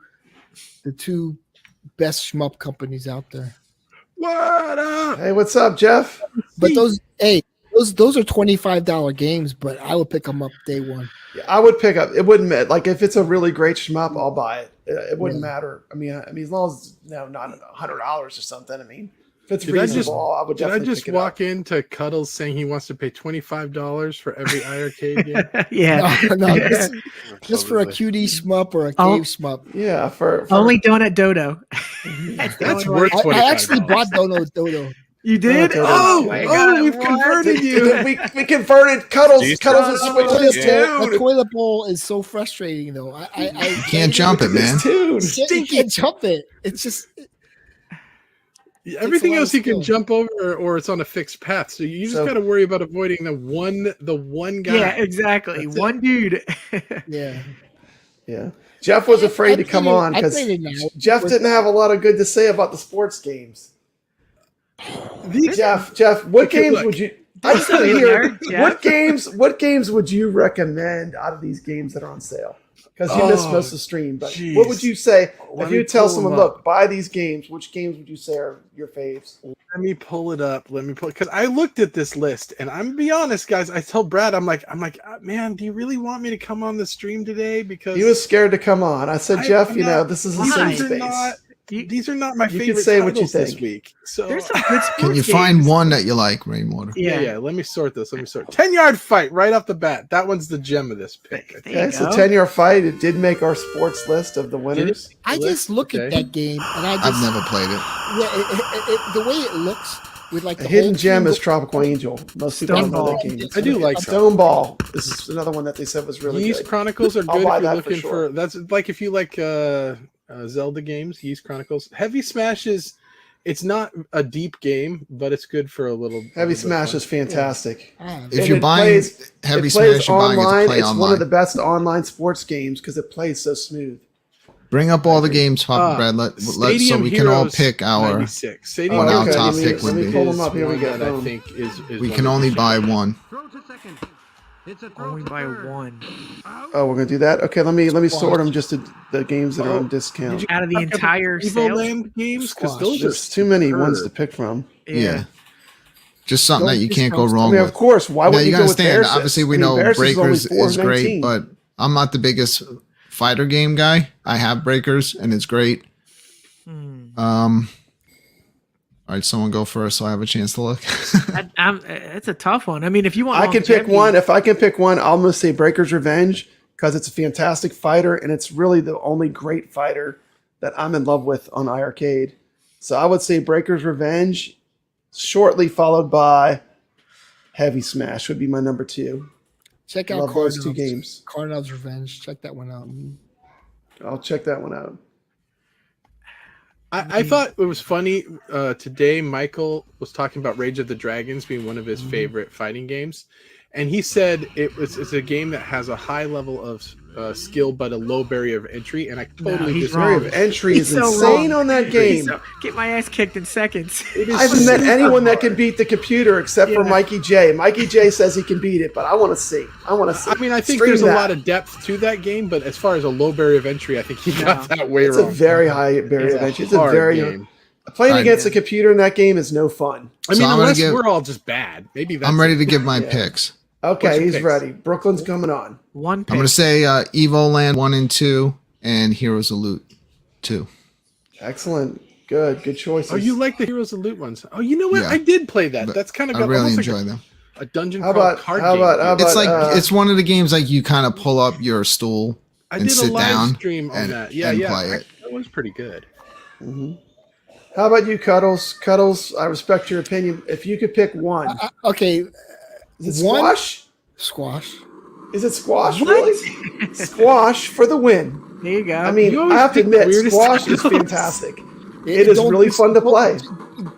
best shmup companies out there. What up? Hey, what's up, Jeff? But those are $25 games, but I would pick them up day one. Yeah, I would pick up. It wouldn't matter. Like if it's a really great shmup, I'll buy it. It wouldn't matter. I mean, as long as not $100 or something. I mean, if it's Did I just- reasonable, I would Did I definitely just pick it up. walk into Cuddles saying he wants to pay $25 for every iiRcade game? Yeah. No, just for a Absolutely. QD shmup or a Oh. Cave shmup. Yeah, for Only Donut Dodo. That's worth $25. I actually bought Dodo. You did? Dodo. Oh my God. we've what? converted you. we converted Cuddles. Jeez. Cuddles is switching his Yeah. The tune. toilet bowl is so frustrating, though. I Can't jump it, man. His tune. You can't jump it. It's just Everything lot of else you can skill. jump over, or it's on a fixed path. So you just So- got to worry about avoiding the one guy. Yeah, exactly. That's it. One dude. yeah. Yeah, Jeff was afraid to come on because I played it now. Jeff didn't have a lot of good to say about the sports games. Jeff, what Okay, games look. would you? I just want to Don't hear say that, what games would you recommend out of these games that are on sale? Because you missed most of the stream, but jeez. what would you say Let if me you tell pull 'em someone, up. look, buy these games? Which games would you say are your faves? Let me pull it up. Because I looked at this list, and I'm gonna be honest, guys. I told Brad, I'm like, man, do you really want me to come on the stream today? Because He was scared to come on. I said, Jeff, I'm not- this is a Why? safe these are space. not. You- These are not my You can favorite say what you titles this think. week. So There's some good sports Can you games. find one that you like, Rainwater? yeah. Let me sort this. 10-yard fight right off the bat. That one's the gem of this pick. There you Okay, so go. 10-year fight. It did make our sports list of the winners. I just look at Okay. that game and I just I've never played it. the way it looks with like A the hidden whole gem team is Tropical Angel. Most people don't know that Stoneball. game. I do like Stone Ball. This is another one that they said was really Yeast good. Chronicles are I'll good buy if you're that for looking sure. for. That's like if you like Zelda games. Yeast Chronicles. Heavy Smash is It's not a deep game, but it's good for a little. Heavy Smash is fantastic. If And you're it buying plays- Heavy it plays Smash, you're buying it to online. play It's online. one of the best online sports games because it plays so smooth. Bring up all the games, Papa Brad. Let so Stadium we can all Heroes pick our. 96. Stadium what our Heroes top 96 pick would let me be. pull them up. Here we one go. that I Boom. think is We one can of only the- buy one. Only buy one. Oh, we're gonna do that. Okay, let me sort them just to the games that are on discount. Did Out of the talk about entire Evo sales? Land games? Because Squash. those There's are too many superb. ones to pick from. Yeah. Just something Don't that you can't go discount I wrong mean, with. of course. Why Now, would you go gotta with understand, Versus? obviously, we I mean, know Versus is only Breakers is great, $4.19. but I'm not the biggest fighter game guy. I have Breakers, and it's great. All right, someone go first so I have a chance to look. It's a tough one. I mean, if you want, I can pick longevity- one. If I can pick one, I'm gonna say Breaker's Revenge because it's a fantastic fighter and it's really the only great fighter that I'm in love with on iiRcade. So I would say Breaker's Revenge, shortly followed by Heavy Smash would be my number 2. Check I out love those two Cardinals. games. Cardinals Revenge. Check that one out. I'll check that one out. I thought it was funny today. Michael was talking about Rage of the Dragons being one of his favorite fighting games, and he said it's a game that has a high level of skill but a low barrier of entry. And I totally he's disagree. Barrier wrong. of entry He's is so insane wrong. on that game. So, get my ass kicked in seconds. I haven't met anyone that can beat the computer except for Yeah. Mikey J. Mikey J says he can beat it, but I want to see. I mean, I think Stream there's that. a lot of depth to that game, but as far as a low barrier of entry, I think he got that way It's a wrong. very high barrier of entry. It's a hard very game. playing Right. against a computer in that game is no fun. I mean, So I'm gonna unless give- we're all just bad. Maybe that's I'm ready to it. give my Yeah. picks. Okay, What's your he's picks? ready. Brooklyn's coming on. One pick. I'm going to say Evo Land 1 and 2 and Heroes of Loot 2. Excellent. Good choices. Oh, you like the Heroes of Loot ones? Oh, you know what? Yeah. I did play that. But That's kind of I really almost enjoy like them. a dungeon How crawl about- card how game. about- how It's about- like it's one of the games like you kind of pull up your stool I and did a sit live down stream on and, that. Yeah, and yeah. play it. That was pretty good. How about you, Cuddles? Cuddles, I respect your opinion. If you could pick one, Okay, is it one- squash? squash. Is it squash? Really? Squash for the win. There you go. I mean, You always I have to pick the admit, weirdest squash is titles. fantastic. It is Don't- really fun to play.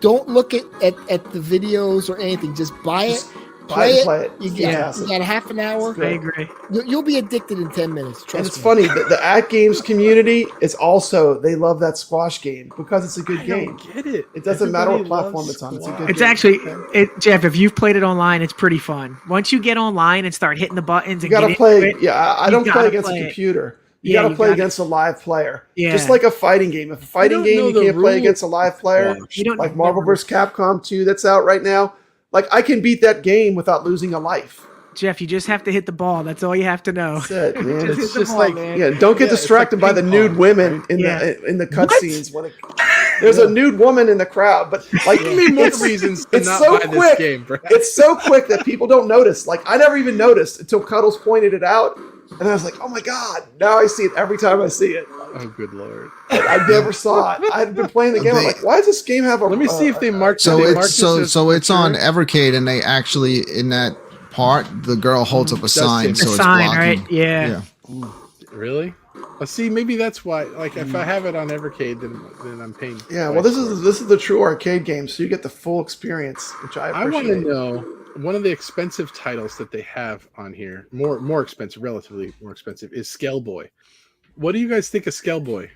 Don't look at the videos or anything. Just buy it. Buy it, play it. You It's got, fantastic. you got a half an hour. I agree. You'll be addicted in 10 minutes. Trust And it's me. funny that the At Games community is also, they love that squash game because it's a good I game. don't get it. It doesn't matter what Everybody platform loves it's on. It's a squash. good It's game. actually, Jeff, if you've played it online, it's pretty fun. Once you get online and start hitting the buttons You and gotta get play. into it, Yeah, I you don't play gotta against play a it. computer. You Yeah, gotta you play gotta- against a live player. Yeah. Just like a fighting game. If a fighting don't game know you the can't play rules. against a live player, You don't like know Marvel the vs. Capcom 2 that's out right now, like I can beat that game without losing a life. Jeff, you just have to hit the ball. That's all you have to know. That's it, man. Just It's hit the just ball, like- man. Yeah, don't get Yeah, it's distracted like by the ping nude pong, women in Yeah. the cutscenes. When there's a nude woman in the crowd, but like Give me more it's, reasons to it's not so buy quick. this game, bro. It's so quick that people don't notice. Like I never even noticed until Cuddles pointed it out, and I was like, "Oh my god!" Now I see it every time I see it. Oh, good lord. I never saw it. I had been playing the game. I'm like, why does this game have a? Let me see if they marked. So they it's marked so this as so it's on mature. Evercade, and they actually in that part the girl holds up a sign, say so A it's sign, blocking. right? Yeah. Really? See, maybe that's why. Like, if I have it on Evercade, then I'm paying. Yeah, well, twice this for it. is the true arcade game, so you get the full experience, which I I want appreciate. to know one of the expensive titles that they have on here. More expensive, relatively more expensive, is Scale Boy. What do you guys think of Scale Boy?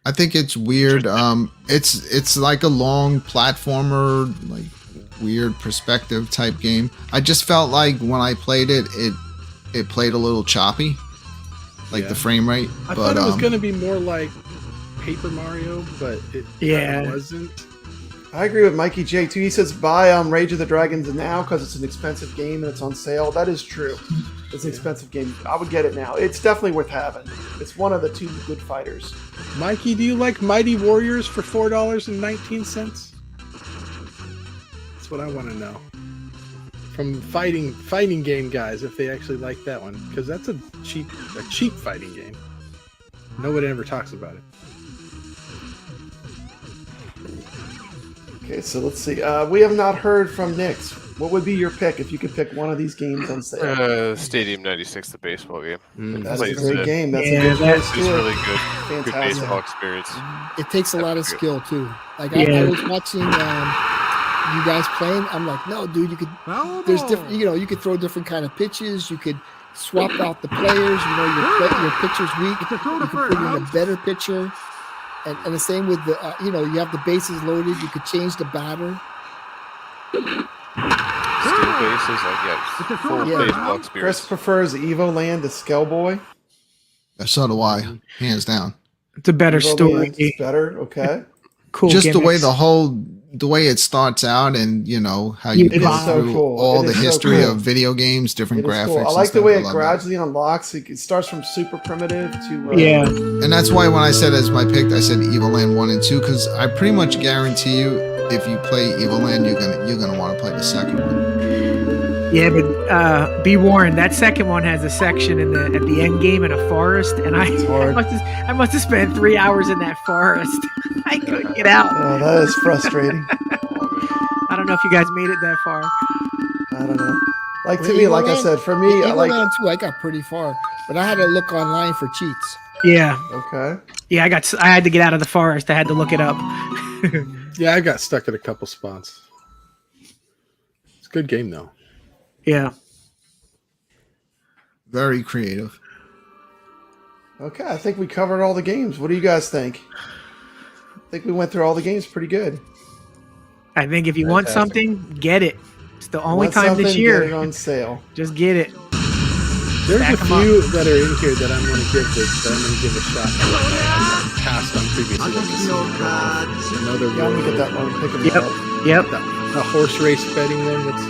I think it's weird. It's like a long platformer, like weird perspective type game. I just felt like when I played it, it played a little choppy, like Yeah. the frame rate. I But thought it was going to be more like Paper Mario, but it Yeah. wasn't. I agree with Mikey J too. He says buy Rage of the Dragons now because it's an expensive game and it's on sale. That is true. It's an expensive game. I would get it now. It's definitely worth having. It's one of the two good fighters. Mikey, do you like Mighty Warriors for $4.19? That's what I want to know. From fighting game guys, if they actually like that one, because that's a cheap fighting game. Nobody ever talks about it. Okay, so let's see. We have not heard from Nix. What would be your pick if you could pick one of these games on sale? Stadium 96, the baseball game. That's a plays great it. game. That's Yeah, a good that's- choice It's too. really good. Good Fantastic. baseball experience. It takes a lot of skill too. Like I Yeah. was watching you guys playing. I'm like, no, dude, you could. There's different. You could throw different kind of pitches. You could swap out the players. Your pitcher's weak. You could put in a better pitcher. And the same with the. You have the bases loaded. You could change the batter. Steel bases, full Yeah. baseball Chris experience. prefers Evoland to Skellboy. So do I, hands down. It's a better story. Evoland's better. Okay. Cool. Just the way gimmicks. the way it starts out, and how you It is go so through cool. all It the is so history cool. of video games, different It is graphics. cool. I and like the stuff. way I it love gradually unlocks. It starts from super primitive to Yeah. And that's why when I said as my pick, I said Evoland 1 and 2, because I pretty much guarantee you, if you play Evoland, you're gonna want to play the second one. Yeah, but be warned. That second one has a section at the end game in a forest, and I hard. I must have spent 3 hours in that forest. I couldn't get out. Oh, that is frustrating. I don't know if you guys made it that far. I don't know. Like to Well, me, like I Evoland- said, for me, I like. Evoland too. I got pretty far, but I had to look online for cheats. Yeah, Okay. yeah. I had to get out of the forest. I had to look it up. Yeah, I got stuck at a couple spots. It's a good game though. Yeah. Very creative. Okay. I think we covered all the games. What do you guys think? I think we went through all the games pretty good. I think if you want Fantastic. something, get it. It's the only Want time this something, year. Get it on sale. Just get it. There's Stack a 'em few that are in here that I'm going to give a shot. I've passed on previously. I know they're Yeah, I'm gonna get that one. Picking that up. Yep. a horse race betting one. That's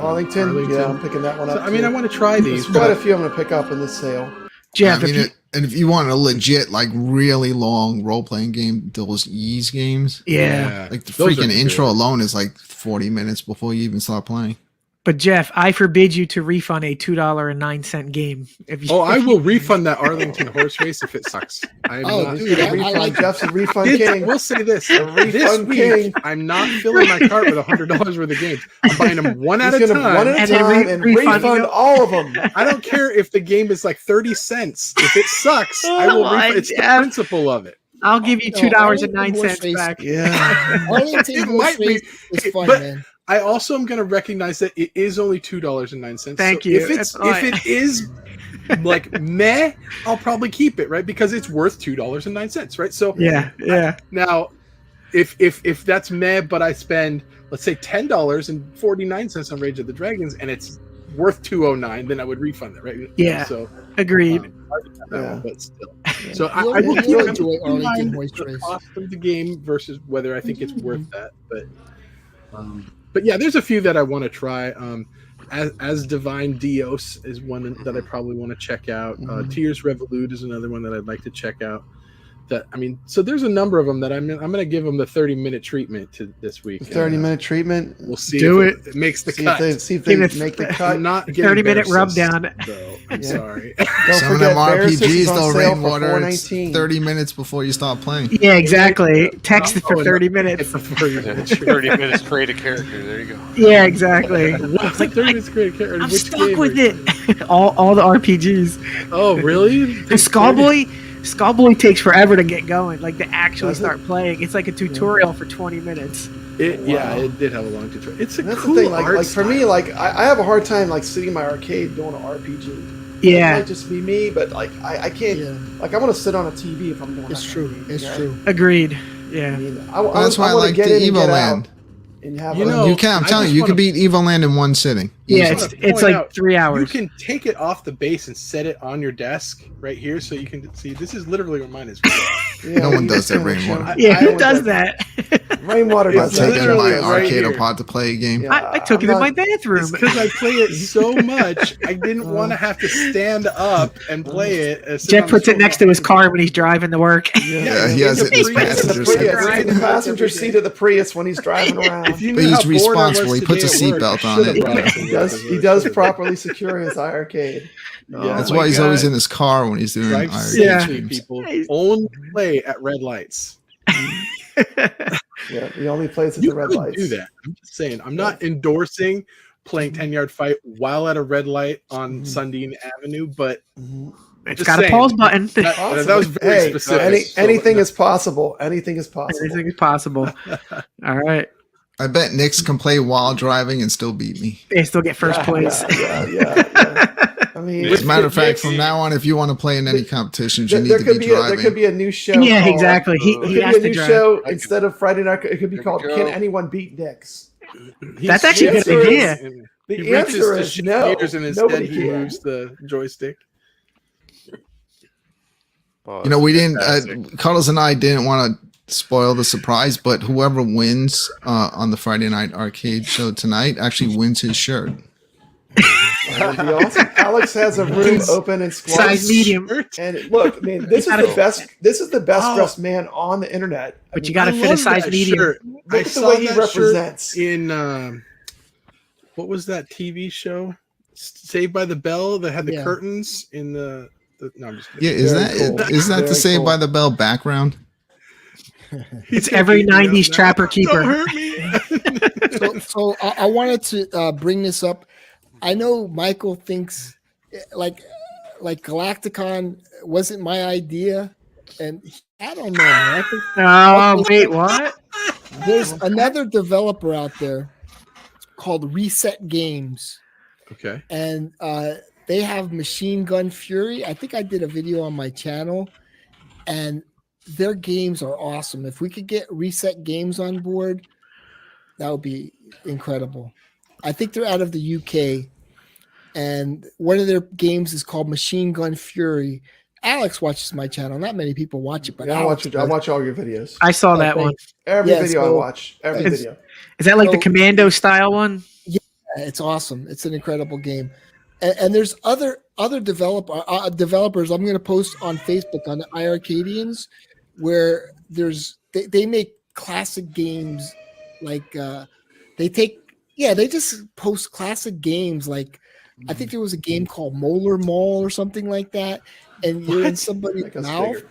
Arlington. Yeah, I'm picking that one up. So, I mean, too. I want to try these. There's quite a But few I'm gonna pick up in this sale. Jeff, I mean, if you, and if you want a legit, like really long role playing game, those Ease games, yeah. like the Those are freaking good. intro alone is like 40 minutes before you even start playing. But Jeff, I forbid you to refund a $2.09 game. If you, I will refund that Arlington horse race if it sucks. I'm Oh, not. dude, I Refund, like Jeff's a refund It's- king. We'll say this: refund this week, king. I'm not filling my cart with $100 worth of games. I'm buying them one at He's a gonna time. one at a And then time and refund refund you. all of them. I don't care if the game is like 30 cents. If it sucks, I will Oh my refund. It's the God. principle of it. I'll give you No, $2.09 Arlington horse race- back. Yeah. Arlington It horse might be, race is fun, but- man. I also am going to recognize that it is only $2.09. Thank So you. If it's That's fine. if it is like meh, I'll probably keep it, right? Because it's worth $2.09, right? So Yeah, yeah. now, if that's meh, but I spend, let's say, $10.49 on Rage of the Dragons, and it's worth $2.09, then I would refund it, right? Yeah. So Agreed. that Yeah. one, but still. So I You'll- will you'll keep enjoy in Arlington mind horse the race. cost of the game versus whether I think it's worth that. But yeah, there's a few that I want to try. As Divine Dios is one that I probably want to check out. Tears Revolute is another one that I'd like to check out. So there's a number of them that I'm going to give them the 30-minute treatment to this week. 30-minute treatment. We'll see Do if it makes the See cut. if they Give it- make the I'm cut. not getting 30-minute Bear rub Sis, down. though. I'm Yeah. sorry. Don't Some of forget, them Bear Sis is RPGs, on though, sale for Rainwater, it's $4.19. 30 minutes before you start playing. Yeah, exactly. Text it for Oh, 30 It's minutes. the 30 minutes, create a character. There you go. Yeah, exactly. What's like 30 minutes create a character? I'm Which stuck game with are you- it. all the RPGs. Oh, really? The Skullboy takes forever to get going. Like to actually Does it? start playing. It's like a tutorial for 20 minutes. Yeah, it did have a long tutorial. It's a And that's cool the thing. art Like for me, style. like I have a hard time like sitting in my arcade doing an RPG. It Yeah, might just be me, but like I can't. Yeah, Like I want to sit on a TV if I'm doing. it's that true. kind of game, It's okay? true. agreed. I Yeah. mean, That's why I wanna like get the in and get Evoland. out and have You a- know, You can. I'm I telling just you, you wanna- can beat Evoland in one sitting. Yeah, Easily. it's point like out, 3 You hours. can take it off the base and set it on your desk right here, so you can see. This is literally what mine is. Yeah, No one you does just that, kinda Rainwater. show- Yeah, I who don't does like- that? Rainwater It's I'll does take that. it in literally my right arcade here. apart to play a game. Yeah. I took it in I'm my not- bathroom. It's because I play it so much, I didn't want to have to stand up and play it. sit Jeff on the puts it sofa. next to his car when he's driving to work. Yeah, he has it in his He puts it in passenger the seat. Prius, Right. in the passenger seat of the Prius when he's driving around. If you But knew he's how bored I was responsible. He puts a today at work, seatbelt I on should've it. brought it to He work. does. He does properly secure his iiRcade. Yeah. That's Oh why my he's always God. in his car when he's doing Drive IRC Yeah. safely, games. people. Only play at red lights. Yeah, he only plays at You the red could lights. do that. I'm just saying. I'm not endorsing playing 10-yard fight while at a red light on Sundin Avenue, but It's just got a saying, pause button. that was very Hey, specific. anything is possible. Anything is possible. Anything is possible. All right. I bet Knicks can play while driving and still beat me. They still get first place. Yeah. I mean, As a matter of fact, from now on, if you want to play in any competitions, you need there to could be be driving. there could be a new show. Yeah, called- exactly. There He could has be a to new drive. show instead of Friday Night. It could be There called we go. "Can Anyone Beat Knicks?" That's actually a good answer idea. is- He The reaches answer to is shift no. gears and Nobody instead he can. moves the joystick. Oh, You know, we didn't. fantastic. Cuddles and I didn't want to spoil the surprise, but whoever wins on the Friday Night Arcade show tonight actually wins his shirt. That would be awesome. Alex has a room open in Squad. Size medium. And look, I mean, this is the best. This is the best dressed man on the internet. I But mean, you got to I fit a love size that medium. shirt. Look I at the saw way he that represents. shirt in what was that TV show? Saved by the Bell that had the Yeah. curtains in the no, I'm just kidding. Yeah, is Very that cool. is that the Very Saved cool. by the Bell background? It's every 90s trapper keeper. Don't hurt me. So I wanted to bring this up. I know Michael thinks like Galacticon wasn't my idea, and I don't know, man. I think Oh, wait, what? there's another developer out there called Reset Games, Okay. and they have Machine Gun Fury. I think I did a video on my channel, and their games are awesome. If we could get Reset Games on board, that would be incredible. I think they're out of the UK, and one of their games is called Machine Gun Fury. Alex watches my channel. Not many people watch it, but Yeah, I Alex watch. does. I watch all your videos. I saw that Okay. one. Every Yeah, video I so- watch. Every It's- video. Is that like the So- commando style one? It's awesome. It's an incredible game, and there's other developers. I'm going to post on Facebook on the iiRcadians, where they make classic games, like they just post classic games. Like I think there was a game called Molar Mall or something like that, and you're in somebody's Make us mouth. bigger.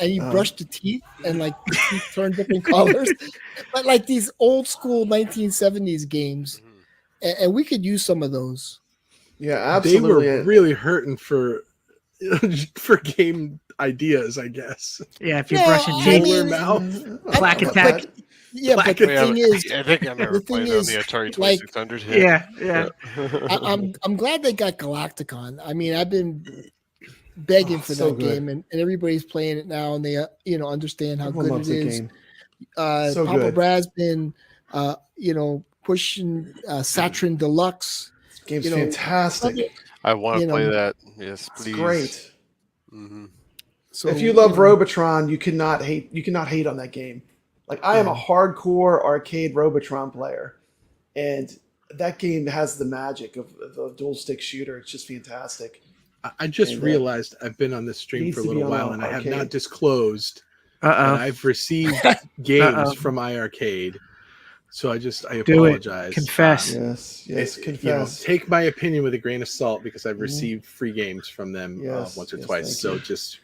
And you brush the teeth, and like the teeth turn different colors, but like these old school 1970s games, and we could use some of those. Yeah, They absolutely. were really hurting for game ideas, I guess. Yeah, if you're Yeah, brushing I teeth. mean, mouth. Black But- Attack. Yeah, but Black the Yeah, thing is, I think I remember the thing playing on is, the Atari like- 2600. Yeah. I'm glad they got Galacticon. I mean, I've been begging for so that good. game, and everybody's playing it now, and they understand how Everyone good loves it the is. game. Papa good. Brad's been pushing Saturn Deluxe. This game's You know, fantastic. I want You to play know, that. Yes, It's please. great. hmm So If you love know, Robotron, you cannot hate. You cannot hate on that game. Like I am a hardcore arcade Robotron player, and that game has the magic of a dual stick shooter. It's just fantastic. I just And, realized I've been on this stream needs for a to be little on while, the and I have arcade. not disclosed Uh that oh. I've received games Uh-oh. from iiRcade. So I Do it. apologize. Confess. Yes, It- confess. take my opinion with a grain of salt because I've received free games from them Yes, once or yes, twice. thank So you. just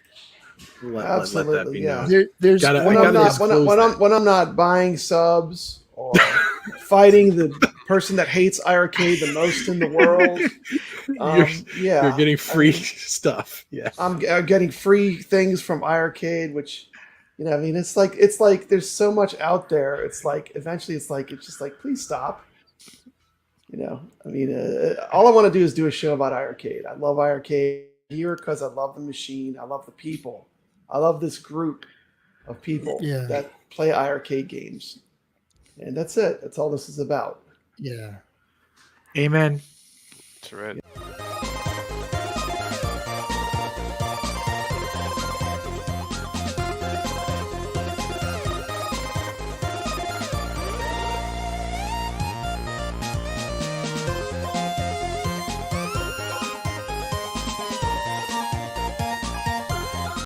let that Absolutely, be yeah. known. there's Gotta- when I I'm gotta not disclose that. when I'm not buying subs or fighting the person that hates iiRcade the most in the world, yeah, You're getting free I mean, stuff. Yeah. I'm getting free things from iiRcade, which I mean, it's like there's so much out there. It's like eventually, it's just like please stop. I mean, all I want to do is do a show about iiRcade. I love iiRcade here because I love the machine. I love the people. I love this group of people Yeah. that play iiRcade games, and that's it. That's all this is about. yeah. Amen. That's right.